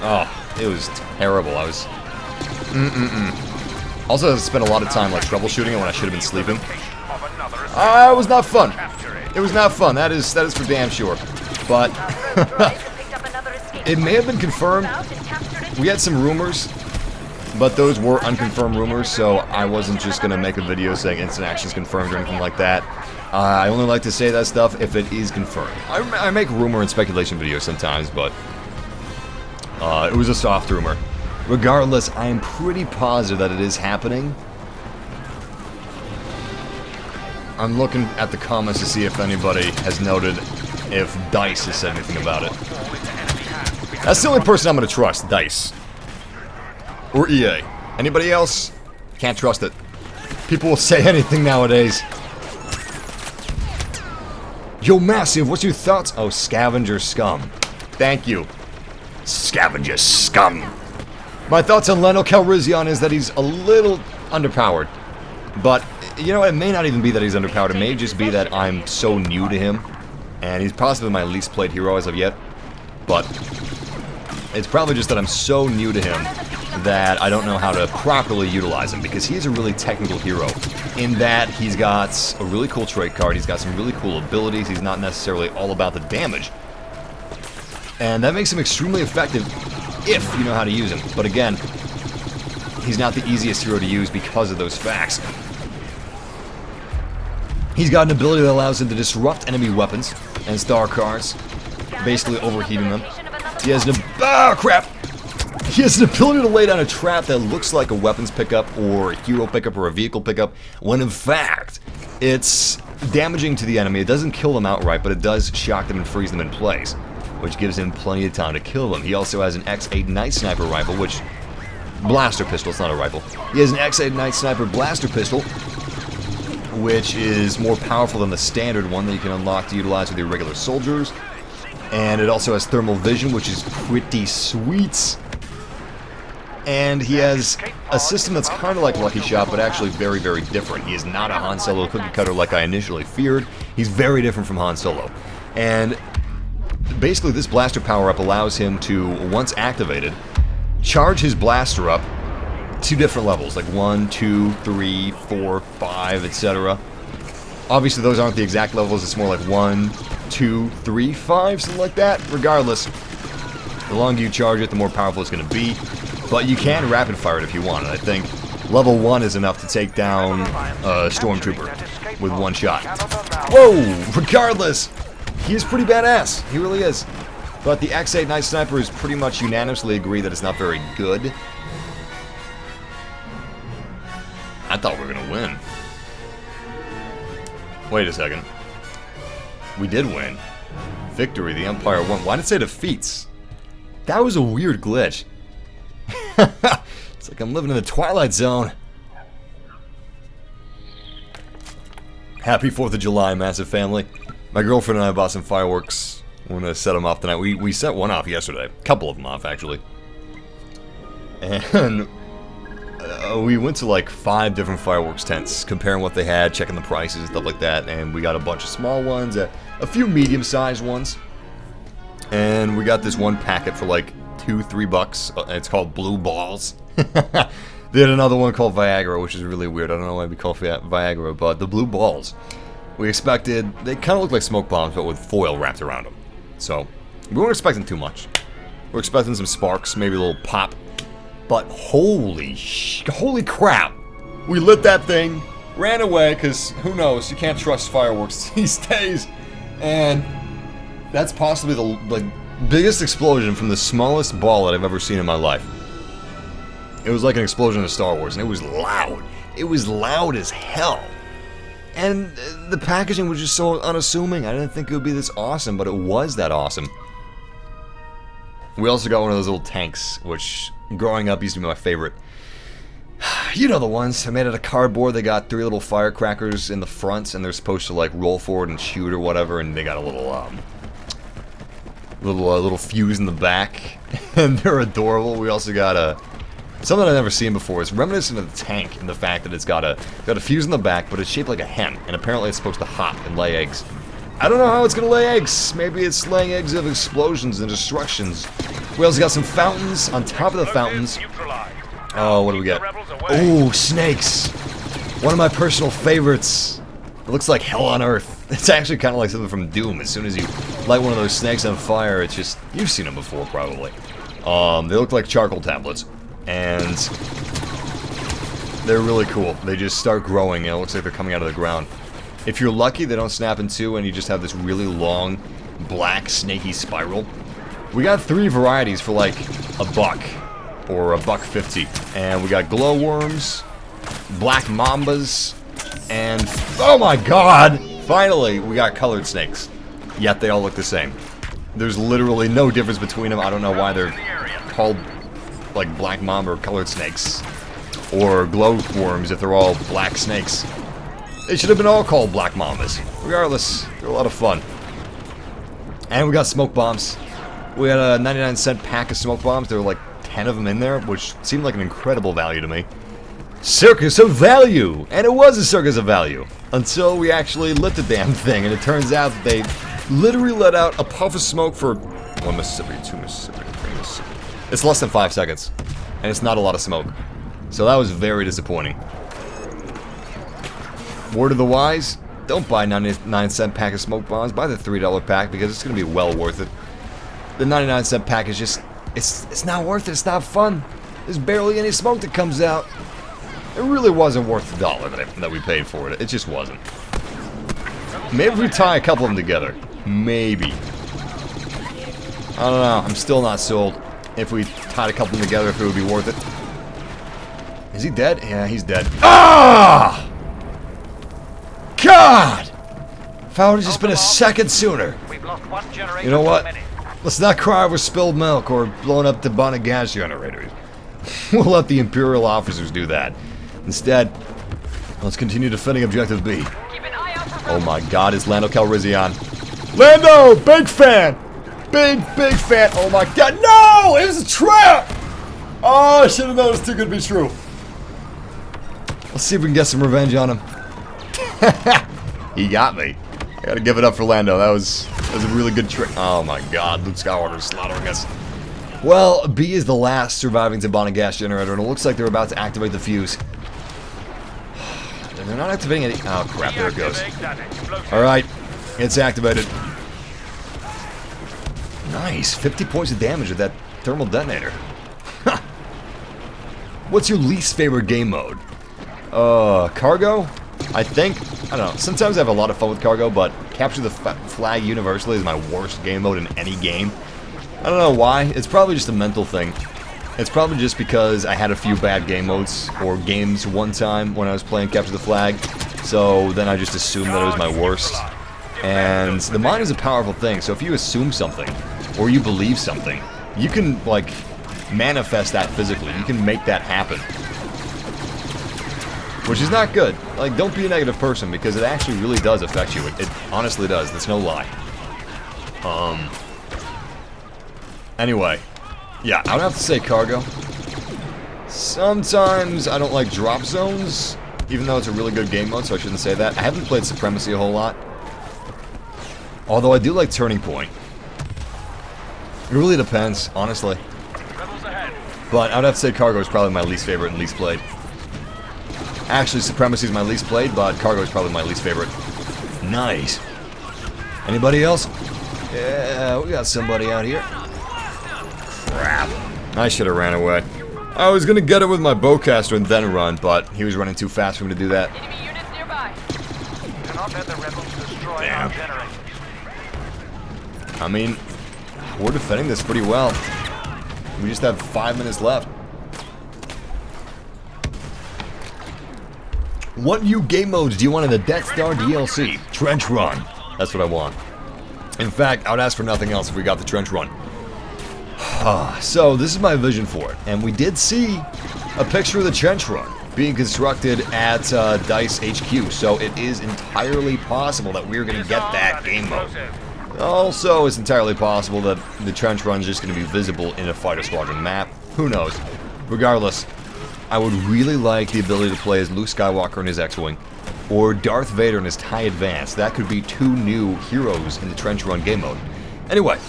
it was terrible. I was... Also, I spent a lot of time, like, troubleshooting it when I should have been sleeping. It was not fun. It was not fun. That is for damn sure. But... it may have been confirmed. We had some rumors, but those were unconfirmed rumors, so I wasn't just going to make a video saying instant action's confirmed or anything like that. I only like to say that stuff if it is confirmed. I make rumor and speculation videos sometimes, but It was a soft rumor. Regardless, I am pretty positive that it is happening. I'm looking at the comments to see if anybody has noted if DICE has said anything about it. That's the only person I'm going to trust, DICE. Or EA. Anybody else? Can't trust it. People will say anything nowadays. Yo, Massive, what's your thoughts? Oh, scavenger scum. Thank you. Scavenger scum. My thoughts on Lando Calrissian is that he's a little underpowered. But, you know, it may not even be that he's underpowered. It may just be that I'm so new to him. And he's possibly my least played hero as of yet. But it's probably just that I'm so new to him that I don't know how to properly utilize him, because he's a really technical hero in that he's got a really cool trait card, he's got some really cool abilities, he's not necessarily all about the damage. And that makes him extremely effective if you know how to use him. But again, he's not the easiest hero to use because of those facts. He's got an ability that allows him to disrupt enemy weapons and star cards, basically overheating them. He has an crap! He has an ability to lay down a trap that looks like a weapons pickup or a hero pickup or a vehicle pickup, when in fact, it's damaging to the enemy. It doesn't kill them outright, but it does shock them and freeze them in place, which gives him plenty of time to kill them. He also has an X8 Night Sniper rifle, which... blaster pistol, it's not a rifle. He has an X8 Night Sniper blaster pistol, which is more powerful than the standard one that you can unlock to utilize with your regular soldiers. And it also has thermal vision, which is pretty sweet. And he has a system that's kind of like Lucky Shot, but actually very, very different. He is not a Han Solo cookie cutter like I initially feared. He's very different from Han Solo. And basically this blaster power-up allows him to, once activated, charge his blaster up to different levels, like 1, 2, 3, 4, 5, etc. Obviously those aren't the exact levels, it's more like 1, 2, 3, 5, something like that. Regardless, the longer you charge it, the more powerful it's going to be. But you can rapid fire it if you want, and I think level 1 is enough to take down a Stormtrooper with one shot. Whoa! Regardless, he is pretty badass. He really is. But the X8 Night Sniper is pretty much unanimously agreed that it's not very good. I thought we were going to win. Wait a second. We did win. Victory, the Empire won. Why did it say defeats? That was a weird glitch. It's like I'm living in the Twilight Zone. Happy 4th of July, Massive family. My girlfriend and I bought some fireworks. We're going to set them off tonight. We set one off yesterday. A couple of them off, actually. And we went to like 5 different fireworks tents, comparing what they had, checking the prices and stuff like that. And we got a bunch of small ones, a few medium-sized ones. And we got this one packet for like $2-3. It's called Blue Balls. They had another one called Viagra, which is really weird. I don't know why we call it Viagra, but the Blue Balls. We expected, they kind of look like smoke bombs, but with foil wrapped around them. So, we weren't expecting too much. We're expecting some sparks, maybe a little pop. But holy crap! We lit that thing, ran away, because who knows, you can't trust fireworks these days. And that's possibly the biggest explosion from the smallest ball that I've ever seen in my life. It was like an explosion of Star Wars, and it was loud. It was loud as hell. And the packaging was just so unassuming. I didn't think it would be this awesome, but it was that awesome. We also got one of those little tanks, which growing up used to be my favorite. You know the ones. I made out of cardboard. They got 3 little firecrackers in the front, and they're supposed to like roll forward and shoot or whatever, and they got a little fuse in the back, and they're adorable. We also got something I've never seen before. It's reminiscent of the tank in the fact that it's got a fuse in the back, but it's shaped like a hen, and apparently it's supposed to hop and lay eggs. I don't know how it's gonna lay eggs. Maybe it's laying eggs of explosions and destructions. We also got some fountains on top of the fountains. Oh, what do we get? Oh, snakes. One of my personal favorites. It looks like hell on earth. It's actually kind of like something from Doom. As soon as you light one of those snakes on fire, it's just... You've seen them before, probably. They look like charcoal tablets. And they're really cool. They just start growing, and it looks like they're coming out of the ground. If you're lucky, they don't snap in two, and you just have this really long, black, snaky spiral. We got 3 varieties for like $1 or $1.50, and we got glowworms, black mambas, and oh my god! Finally, we got colored snakes. Yet they all look the same. There's literally no difference between them. I don't know why they're called like black mamba or colored snakes, or glowworms if they're all black snakes. They should have been all called black mambas. Regardless, they're a lot of fun. And we got smoke bombs. We had a 99-cent pack of smoke bombs. There were like 10 of them in there, which seemed like an incredible value to me. Circus of value! And it was a circus of value. Until we actually lit the damn thing, and it turns out that they literally let out a puff of smoke for 1 Mississippi, 2 Mississippi, 3 Mississippi. It's less than 5 seconds. And it's not a lot of smoke. So that was very disappointing. Word of the wise, don't buy a 99-cent pack of smoke bombs. Buy the $3 pack because it's going to be well worth it. The 99-cent pack is just, it's not worth it. It's not fun. There's barely any smoke that comes out. It really wasn't worth the dollar that we paid for it. It just wasn't. Maybe if we tie a couple of them together. Maybe. I don't know. I'm still not sold. If we tied a couple of them together, if it would be worth it. Is he dead? Yeah, he's dead. Ah! God! If I would have just been a second sooner. You know what? Let's not cry over spilled milk or blown up Debonic gas generators. We'll let the Imperial officers do that. Instead, let's continue defending Objective B. Oh my god, it's Lando Calrissian. Lando! Big fan! Big fan! Oh my god, no! It was a trap! Oh, I should have known it was too good to be true. Let's see if we can get some revenge on him. He got me. I gotta give it up for Lando. That was a really good trick. Oh my god, Luke Skywalker's slaughtering us. Well, B is the last surviving Debonic gas generator, and it looks like they're about to activate the fuse. They're not activating any. Oh crap, there it goes. Alright, it's activated. Nice, 50 points of damage with that thermal detonator. What's your least favorite game mode? Cargo? I think, I don't know, sometimes I have a lot of fun with cargo, but capture the flag universally is my worst game mode in any game. I don't know why, it's probably just a mental thing. It's probably just because I had a few bad game modes, or games one time when I was playing capture the flag, so then I just assumed that it was my worst. And the mind is a powerful thing, so if you assume something, or you believe something, you can, like, manifest that physically, you can make that happen. Which is not good. Like, don't be a negative person, because it actually really does affect you. It honestly does. That's no lie. Anyway. Yeah, I would have to say cargo. Sometimes I don't like drop zones, even though it's a really good game mode, so I shouldn't say that. I haven't played Supremacy a whole lot. Although I do like Turning Point. It really depends, honestly. But I would have to say cargo is probably my least favorite and least played. Actually, Supremacy is my least played, but cargo is probably my least favorite. Nice. Anybody else? Yeah, we got somebody out here. Crap. I should have ran away. I was gonna get it with my bowcaster and then run, but he was running too fast for me to do that. Enemy units nearby. Do not let the rebels destroy Damn. our generator. I mean, we're defending this pretty well. We just have 5 minutes left. What new game modes do you want in the Death Star DLC? Trench Run. That's what I want. In fact, I would ask for nothing else if we got the Trench Run. So, this is my vision for it. And we did see a picture of the Trench Run being constructed at DICE HQ. So, it is entirely possible that we're going to get that game mode. Also, it's entirely possible that the Trench Run is just going to be visible in a fighter squadron map. Who knows? Regardless, I would really like the ability to play as Luke Skywalker in his X-Wing, or Darth Vader in his TIE Advance. That could be 2 new heroes in the Trench Run game mode. Anyway,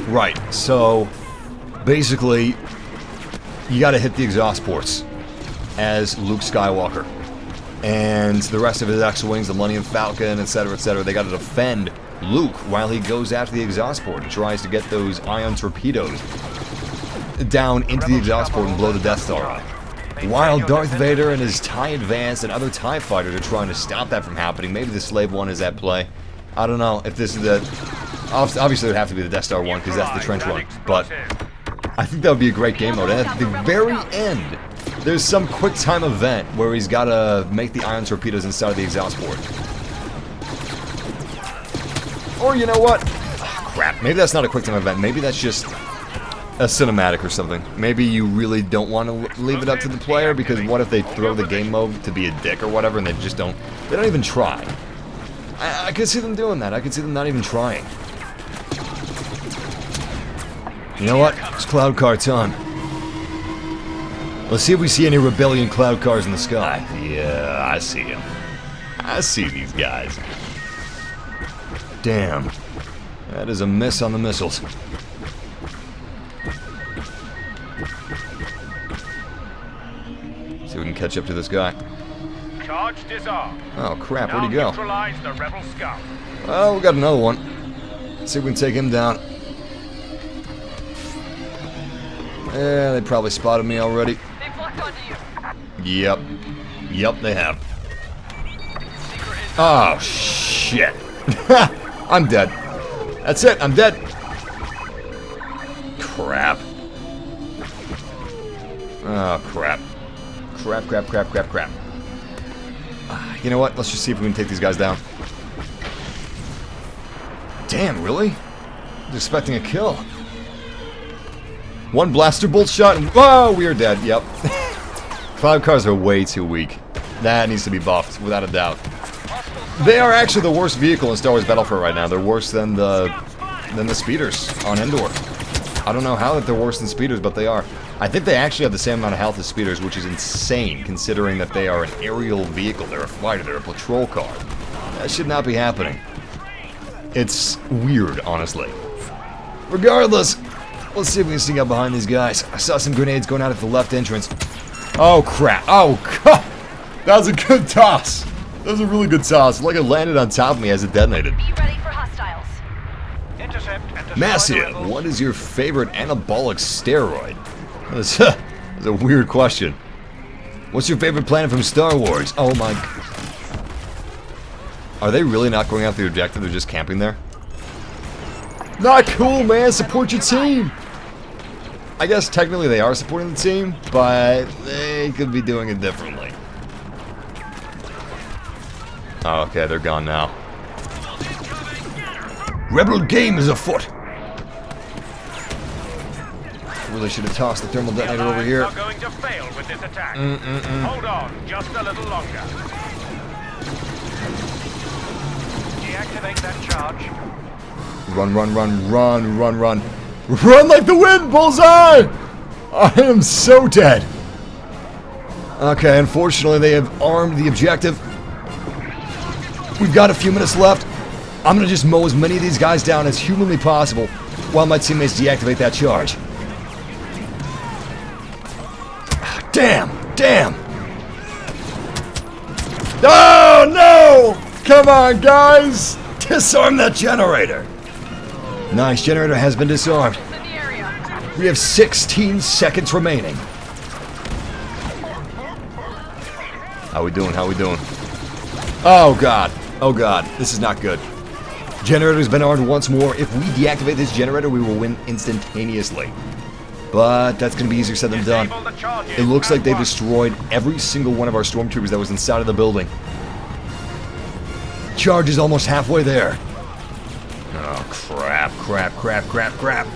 right, so, basically, you gotta hit the exhaust ports as Luke Skywalker. And the rest of his X-Wings, the Millennium Falcon, etc., they gotta defend Luke while he goes after the exhaust port and tries to get those ion torpedoes down into the exhaust port and blow the Death Star up. While Darth Vader and his TIE Advance and other TIE fighters are trying to stop that from happening. Maybe the Slave One is at play. I don't know if this is Obviously, it would have to be the Death Star one because that's the trench one. But I think that would be a great game mode. And at the very end, there's some quick time event where he's got to make the ion torpedoes inside of the exhaust port. Or you know what? Oh, crap. Maybe that's not a quick time event. Maybe that's just a cinematic or something. Maybe you really don't want to leave it up to the player because what if they throw the game mode to be a dick or whatever and they just don't even try. I could see them doing that. I could see them not even trying. You know what? It's cloud car time. Let's see if we see any rebellion cloud cars in the sky. Yeah, I see them. I see these guys. Damn. That is a miss on the missiles. See if we can catch up to this guy. Charge disarm. Oh crap, where'd he go? Neutralize the rebel scout. Oh, we got another one. Let's see if we can take him down. Yeah, they probably spotted me already. They've locked onto you. Yep. Yep, they have. Oh, shit. I'm dead. That's it, I'm dead. Crap. Oh, crap. Crap, crap, crap, crap, crap. You know what? Let's just see if we can take these guys down. Damn, really? I was expecting a kill. One blaster bolt shot and whoa, we are dead. Yep. Cloud cars are way too weak. That needs to be buffed, without a doubt. They are actually the worst vehicle in Star Wars Battlefront right now. They're worse than the speeders on Endor. I don't know how that they're worse than speeders, but they are. I think they actually have the same amount of health as speeders, which is insane considering that they are an aerial vehicle. They're a fighter. They're a patrol car. That should not be happening. It's weird, honestly. Regardless, let's see if we can sneak up behind these guys. I saw some grenades going out at the left entrance. Oh, crap. Oh, God. That was a good toss. That was a really good toss. Like it landed on top of me as it detonated. Be ready for hostiles. Intercept and destroy the Massive, rebels. what is your favorite anabolic steroid? That's a weird question. What's your favorite planet from Star Wars? Oh my... Are they really not going after the objective? They're just camping there? Not cool, man. Support your team. I guess technically they are supporting the team, but they could be doing it differently. Oh, okay, they're gone now. Rebel game is afoot. Really should have tossed the thermal detonator over here. Are going to fail with this attack. Hold on, just a little longer. Deactivate that charge. Run, run, run, run, run, run. Run like the wind, bullseye! I am so dead. Okay, unfortunately they have armed the objective. We've got a few minutes left. I'm gonna just mow as many of these guys down as humanly possible while my teammates deactivate that charge. Damn! Damn! Oh no! Come on, guys! Disarm that generator! Nice, generator has been disarmed. We have 16 seconds remaining. How we doing? How we doing? Oh god. Oh god. This is not good. Generator's been armed once more. If we deactivate this generator, we will win instantaneously. But that's going to be easier said than done. It looks like they destroyed every single one of our stormtroopers that was inside of the building. Charge is almost halfway there. Oh, crap, crap, crap, crap, crap.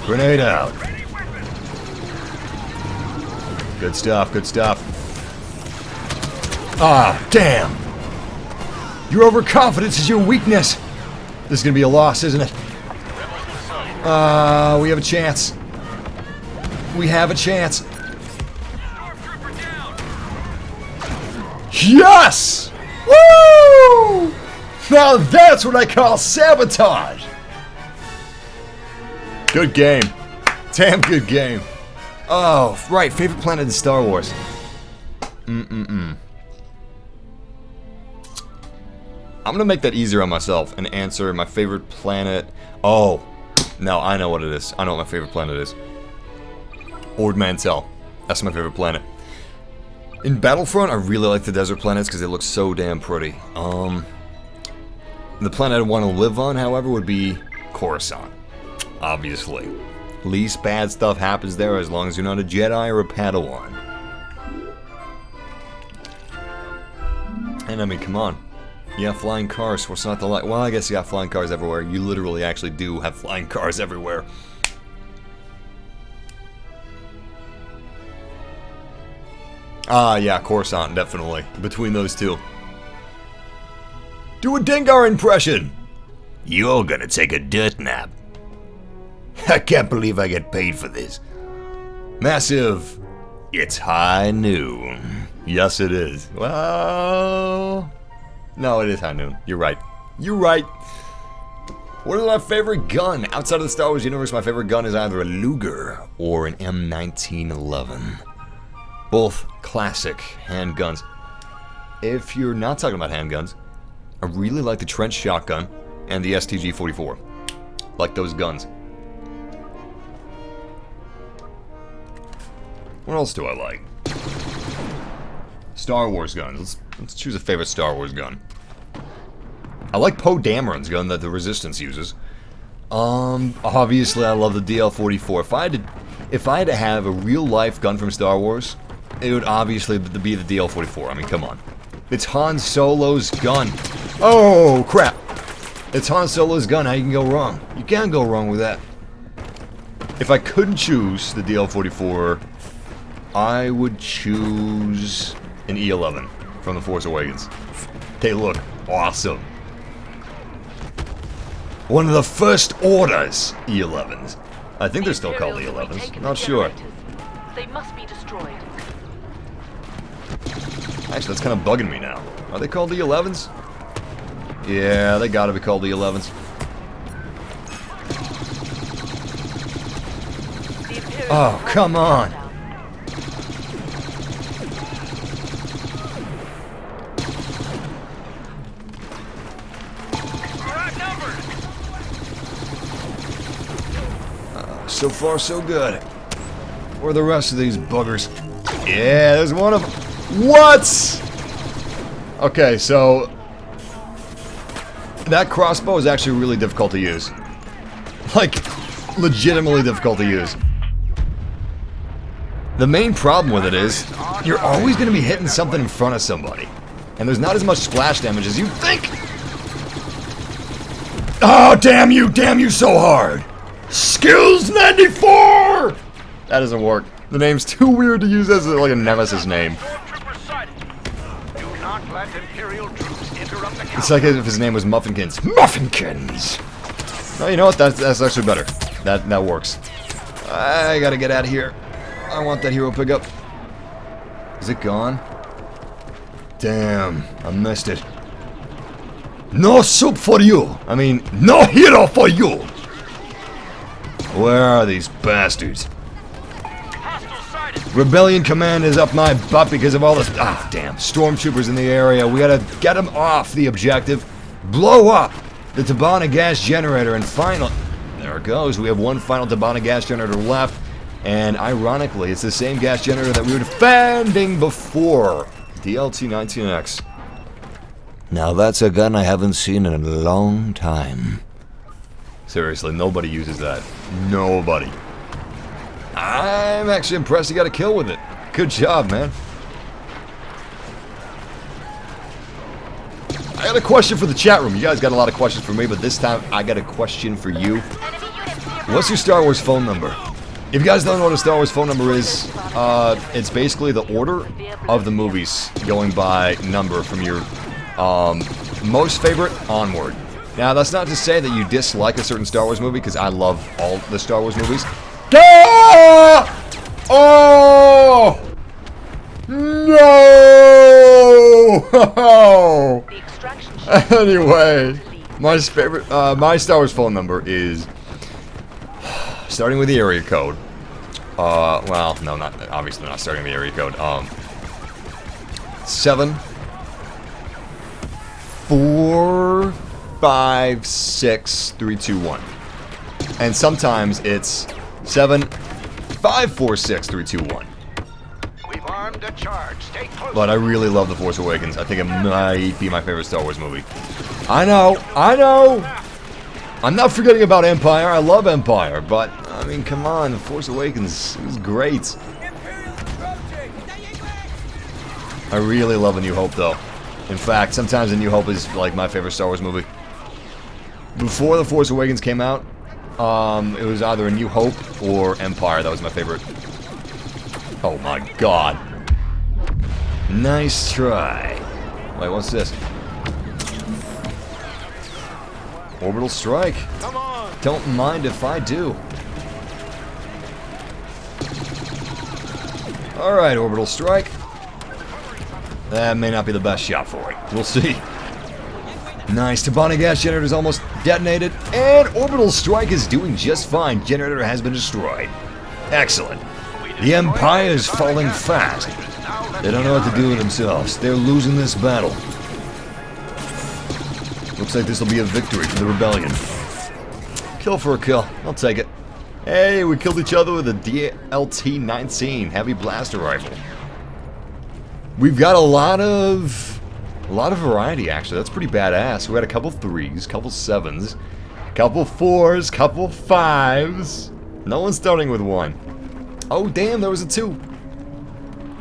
Grenade out. Good stuff, good stuff. Ah, damn. Your overconfidence is your weakness. This is going to be a loss, isn't it? We have a chance. We have a chance. Yes! Woo! Now that's what I call sabotage. Good game. Damn good game. Oh, right. Favorite planet in Star Wars. I'm gonna make that easier on myself and answer my favorite planet. Oh, no, I know what it is. I know what my favorite planet is. Ord Mantell. That's my favorite planet. In Battlefront, I really like the desert planets because they look so damn pretty. The planet I want to live on, however, would be Coruscant. Obviously. Least bad stuff happens there as long as you're not a Jedi or a Padawan. And I mean, come on. You have flying cars, what's not the like? Well, I guess you got flying cars everywhere. You literally actually do have flying cars everywhere. Yeah, Coruscant, definitely. Between those two. Do a Dengar impression! You're gonna take a dirt nap. I can't believe I get paid for this. Massive. It's high noon. Yes, it is. Well... No, it is high noon. You're right. You're right. What is my favorite gun? Outside of the Star Wars universe, my favorite gun is either a Luger or an M1911. Both classic handguns. If you're not talking about handguns, I really like the trench shotgun and the STG-44. Like those guns. What else do I like? Star Wars guns. Let's choose a favorite Star Wars gun. I like Poe Dameron's gun that the Resistance uses. Obviously I love the DL-44. If I had to have a real-life gun from Star Wars, it would obviously be the DL-44. I mean, come on. It's Han Solo's gun. Oh, crap. It's Han Solo's gun. How you can go wrong? You can't go wrong with that. If I couldn't choose the DL-44, I would choose an E11 from The Force Awakens. They look awesome. One of the First Order's E11s. I think they're still called E11s. Not sure. They must be destroyed. Actually, that's kind of bugging me now. Are they called E11s? Yeah, they gotta be called E11s. Oh, come on! So far, so good. Where are the rest of these buggers? Yeah, there's one of them. What? Okay, so that crossbow is actually really difficult to use. Like, legitimately difficult to use. The main problem with it is, you're always going to be hitting something in front of somebody. And there's not as much splash damage as you think. Oh, damn you so hard. Skills 94! That doesn't work. The name's too weird to use as like a nemesis name. Do not let Imperial troops interrupt the count. It's like if his name was Muffinkins. Muffinkins! No, you know what? That's actually better. That works. I gotta get out of here. I want that hero pickup. Is it gone? Damn, I missed it. No soup for you! I mean, no hero for you! Where are these bastards? Rebellion Command is up my butt because of all this. Ah, damn. Stormtroopers in the area. We gotta get them off the objective. Blow up the Tabana gas generator. And finally, there it goes. We have one final Tabana gas generator left. And ironically, it's the same gas generator that we were defending before. DLT-19X. Now that's a gun I haven't seen in a long time. Seriously, nobody uses that. Nobody. I'm actually impressed you got a kill with it. Good job, man. I got a question for the chat room. You guys got a lot of questions for me, but this time I got a question for you. What's your Star Wars phone number? If you guys don't know what a Star Wars phone number is, it's basically the order of the movies going by number from your most favorite onward. Now, that's not to say that you dislike a certain Star Wars movie, because I love all the Star Wars movies. Ah! Oh! No! Anyway, my Star Wars phone number is, starting with the area code. Well, no, obviously not starting with the area code. 7456321, and sometimes it's 7546321. We've armed a charge. Stay close. But I really love The Force Awakens. I think it might be my favorite Star Wars movie. I know, I know! I'm not forgetting about Empire, I love Empire, but, I mean, come on, The Force Awakens is great. I really love A New Hope, though. In fact, sometimes A New Hope is, like, my favorite Star Wars movie. Before The Force Awakens came out, it was either A New Hope or Empire, that was my favorite. Oh my god. Nice try. Wait, what's this? Orbital strike. Come on. Don't mind if I do. Alright, orbital strike. That may not be the best shot for it. We'll see. Nice. Turbine gas generator is almost detonated, and orbital strike is doing just fine. Generator has been destroyed. Excellent. The Empire is falling fast. They don't know what to do with themselves. They're losing this battle. Looks like this will be a victory for the rebellion. Kill for a kill. I'll take it. Hey, we killed each other with a DLT-19 heavy blaster rifle. We've got a lot of variety, actually. That's pretty badass. We had a couple 3s, couple 7s, couple 4s, couple 5s. No one's starting with 1. Oh, damn, there was a 2.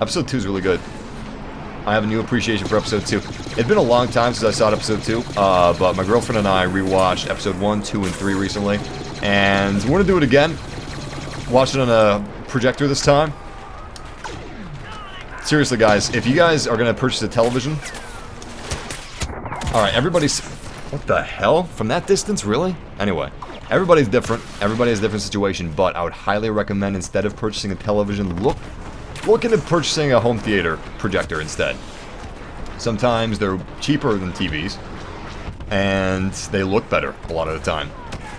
Episode 2 is really good. I have a new appreciation for Episode 2. It's been a long time since I saw Episode 2, but my girlfriend and I rewatched Episode 1, 2, and 3 recently, and we're gonna do it again. Watch it on a projector this time. Seriously, guys, if you guys are gonna purchase a television... Alright, everybody's... What the hell? From that distance, really? Anyway, everybody's different. Everybody has a different situation, but I would highly recommend, instead of purchasing a television, look into purchasing a home theater projector instead. Sometimes they're cheaper than TVs, and they look better a lot of the time.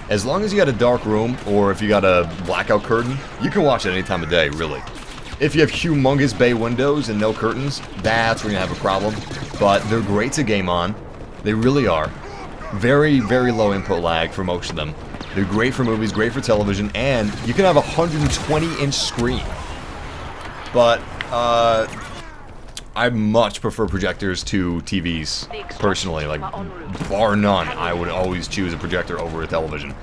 As long as you got a dark room, or if you got a blackout curtain, you can watch it any time of day, really. If you have humongous bay windows and no curtains, that's where you have a problem. But they're great to game on. They really are. Very, very low input lag for most of them. They're great for movies, great for television, and you can have a 120-inch screen. But, I much prefer projectors to TVs, personally. Like, bar none, I would always choose a projector over a television.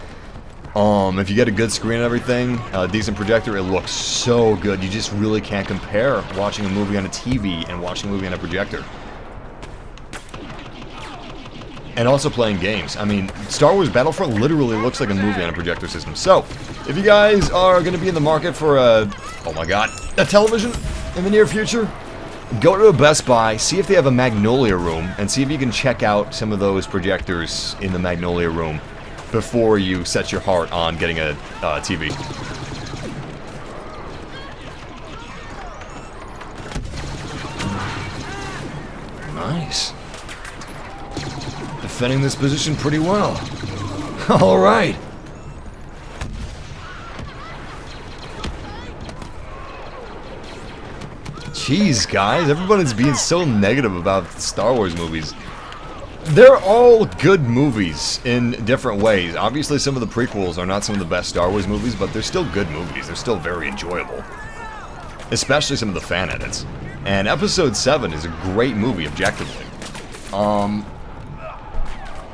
If you get a good screen and everything, a decent projector, it looks so good. You just really can't compare watching a movie on a TV and watching a movie on a projector. And also playing games. I mean, Star Wars Battlefront literally looks like a movie on a projector system. So, if you guys are going to be in the market for a television in the near future, go to a Best Buy, see if they have a Magnolia room, and see if you can check out some of those projectors in the Magnolia room before you set your heart on getting a TV. Nice. Defending this position pretty well. Alright. Jeez, guys, everybody's being so negative about Star Wars movies. They're all good movies in different ways. Obviously, some of the prequels are not some of the best Star Wars movies, but they're still good movies. They're still very enjoyable. Especially some of the fan edits. And Episode 7 is a great movie, objectively.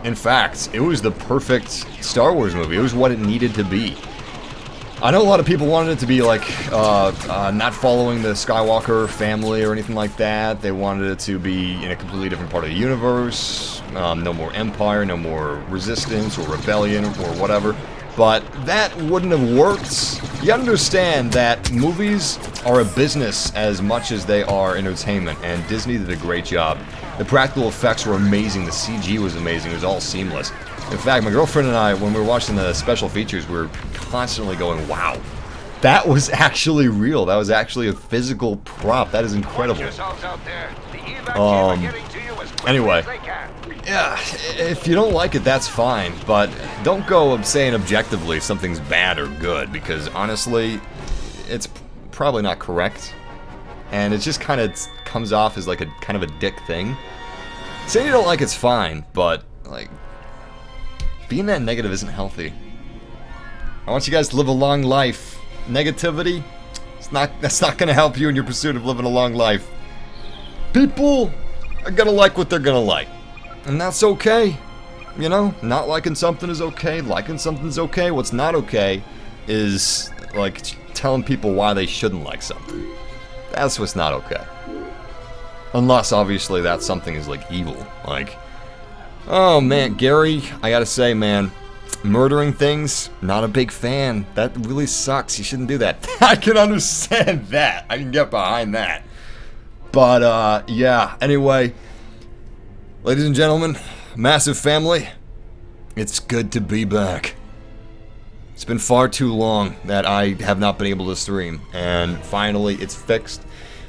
In fact, it was the perfect Star Wars movie. It was what it needed to be. I know a lot of people wanted it to be like, not following the Skywalker family or anything like that. They wanted it to be in a completely different part of the universe. No more Empire, no more Resistance or Rebellion or whatever. But that wouldn't have worked. You understand that movies are a business as much as they are entertainment, and Disney did a great job. The practical effects were amazing, the CG was amazing, it was all seamless. In fact, my girlfriend and I, when we were watching the special features, we were constantly going, wow, that was actually real. That was actually a physical prop. That is incredible. Anyway, yeah, if you don't like it, that's fine, but don't go saying objectively something's bad or good, because honestly, it's probably not correct, and it just kind of comes off as like a kind of a dick thing. Saying you don't like it's fine, but like, being that negative isn't healthy. I want you guys to live a long life. Negativity, that's not gonna help you in your pursuit of living a long life. People are gonna like what they're gonna like, and that's okay. you know, not liking something is okay, liking something's okay. What's not okay is, like, telling people why they shouldn't like something. That's what's not okay. Unless, obviously, that something is, like, evil. Like, oh, man, Gary, I gotta say, man, murdering things, not a big fan. That really sucks. You shouldn't do that. I can understand that. I can get behind that. But, yeah, anyway, ladies and gentlemen, Massive family, it's good to be back. It's been far too long that I have not been able to stream, and finally it's fixed.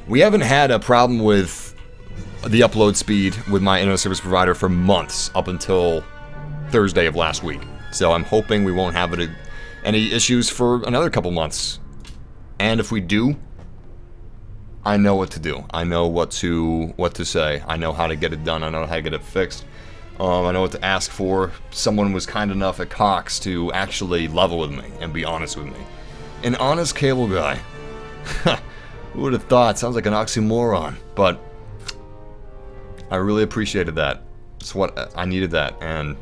We haven't had a problem with the upload speed with my internet service provider for months, up until Thursday of last week. So I'm hoping we won't have any issues for another couple months. And if we do, I know what to do. I know what to say. I know how to get it done. I know how to get it fixed. I know what to ask for. Someone was kind enough at Cox to actually level with me and be honest with me. An honest cable guy. Who would have thought? Sounds like an oxymoron. But I really appreciated that. It's what I needed that, and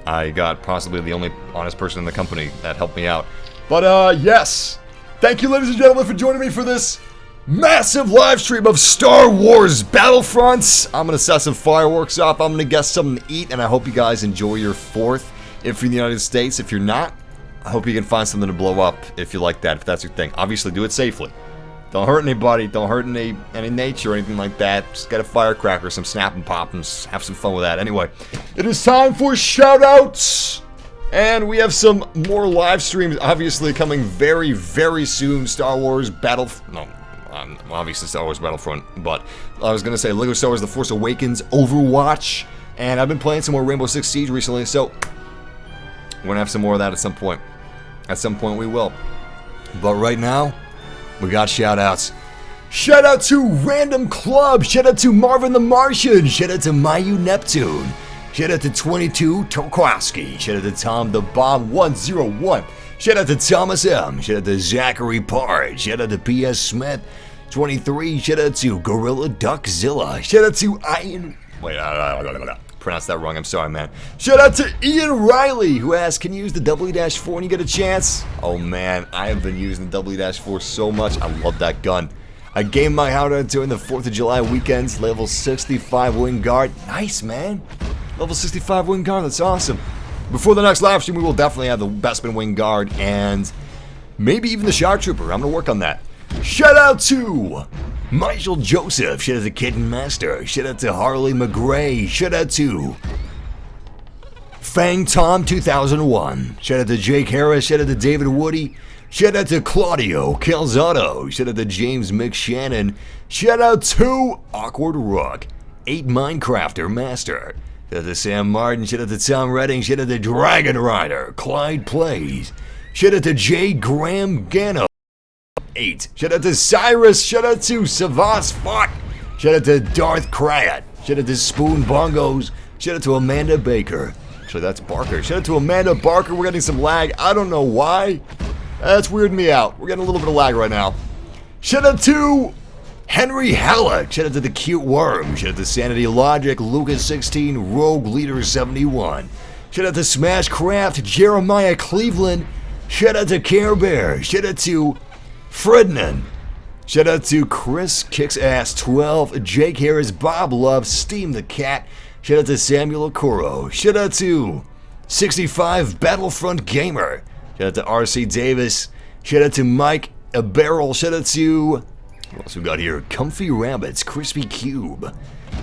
I got possibly the only honest person in the company that helped me out. But yes, thank you, ladies and gentlemen, for joining me for this massive live stream of Star Wars Battlefront. I'm gonna set some fireworks off. I'm gonna get something to eat, and I hope you guys enjoy your 4th. If you're in the United States, if you're not, I hope you can find something to blow up if you like that, if that's your thing. Obviously, do it safely. Don't hurt anybody. Don't hurt any nature or anything like that. Just get a firecracker, some snap and pop, and have some fun with that. Anyway, it is time for shoutouts. And we have some more live streams, obviously, coming very, very soon. Star Wars obviously Star Wars Battlefront, but I was going to say LEGO Star Wars The Force Awakens, Overwatch, and I've been playing some more Rainbow Six Siege recently, so we're going to have some more of that at some point. At some point we will. But right now, we got shoutouts. Shout out to Random Club, shout out to Marvin the Martian, shout out to Mayu Neptune, shout out to 22 Tokowski, shout out to Tom the Bomb 101, shout out to Thomas M, shout out to Zachary Pard, shout out to P.S. Smith 23, shout out to Gorilla Duckzilla, shout out to Ian, pronounced that wrong, I'm sorry, man. Shout out to Ian Riley, who asked, can you use the W-4 when you get a chance? Oh man, I have been using the W-4 so much, I love that gun. I gained my Hound during the 4th of July weekends, level 65 wing guard. Nice, man. Level 65 wing guard, that's awesome. Before the next live stream, we will definitely have the Bespin wing guard and maybe even the Shark Trooper. I'm gonna work on that. Shout out to Michael Joseph, shout out to Kitten Master, shout out to Harley McGray, shout out to Fang Tom 2001, shout out to Jake Harris, shout out to David Woody, shout out to Claudio Calzado, shout out to James McShannon, shout out to Awkward Rook, 8 Minecrafter Master, shout out to Sam Martin, shout out to Tom Redding, shout out to Dragon Rider, Clyde Plays, shout out to J. Graham Gano, 8. Shout out to Cyrus, shout out to Savas Fuck, shout out to Darth Krat, shout out to Spoon Bongos, shout out to Amanda Baker. Actually, that's Barker. Shout out to Amanda Barker. We're getting some lag. I don't know why. That's weirding me out. We're getting a little bit of lag right now. Shout out to Henry Halleck. Shout out to the Cute Worm. Shout out to Sanity Logic, Lucas16, Rogue Leader 71. Shout out to Smashcraft, Jeremiah Cleveland. Shout out to Care Bear. Shout out to Frednan. Shout out to Chris Kicksass 12, Jake Harris, Bob Love, Steam the Cat. Shout out to Samuel Okoro. Shout out to 65 Battlefront Gamer. Shout out to RC Davis. Shout out to Mike Barrel. Shout out to, what else we got here? Comfy Rabbits, Crispy Cube.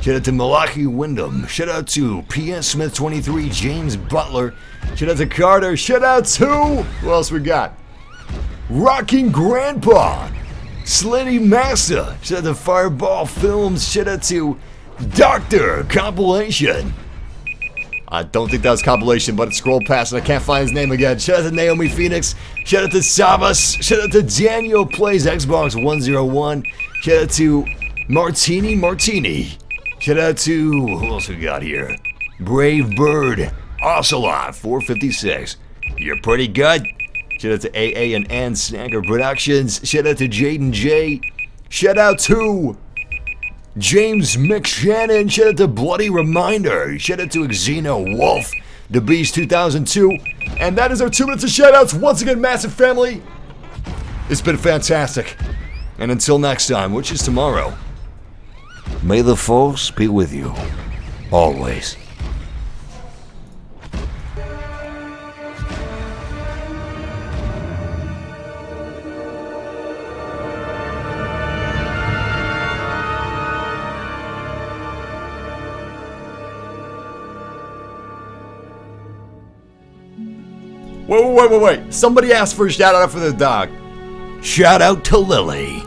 Shout out to Malachi Wyndham. Shout out to P.S. Smith 23, James Butler. Shout out to Carter. Shout out to, who else we got? Rocking Grandpa, Slitty Master, shout out to Fireball Films, shout out to Doctor Compilation. I don't think that was compilation, but it scrolled past and I can't find his name again. Shout out to Naomi Phoenix, shout out to Savas, shout out to Daniel Plays Xbox 101, shout out to Martini, shout out to, who else we got here? Brave Bird, Ocelot 456, you're pretty good. Shout out to AA and Ann Snacker Productions. Shout out to Jaden J. Shout out to James McShannon. Shout out to Bloody Reminder. Shout out to Xeno Wolf. The Beast 2002. And that is our 2 minutes of shoutouts. Once again, Massive family, it's been fantastic. And until next time, which is tomorrow, may the Force be with you. Always. Wait. Somebody asked for a shout out for the dog. Shout out to Lily.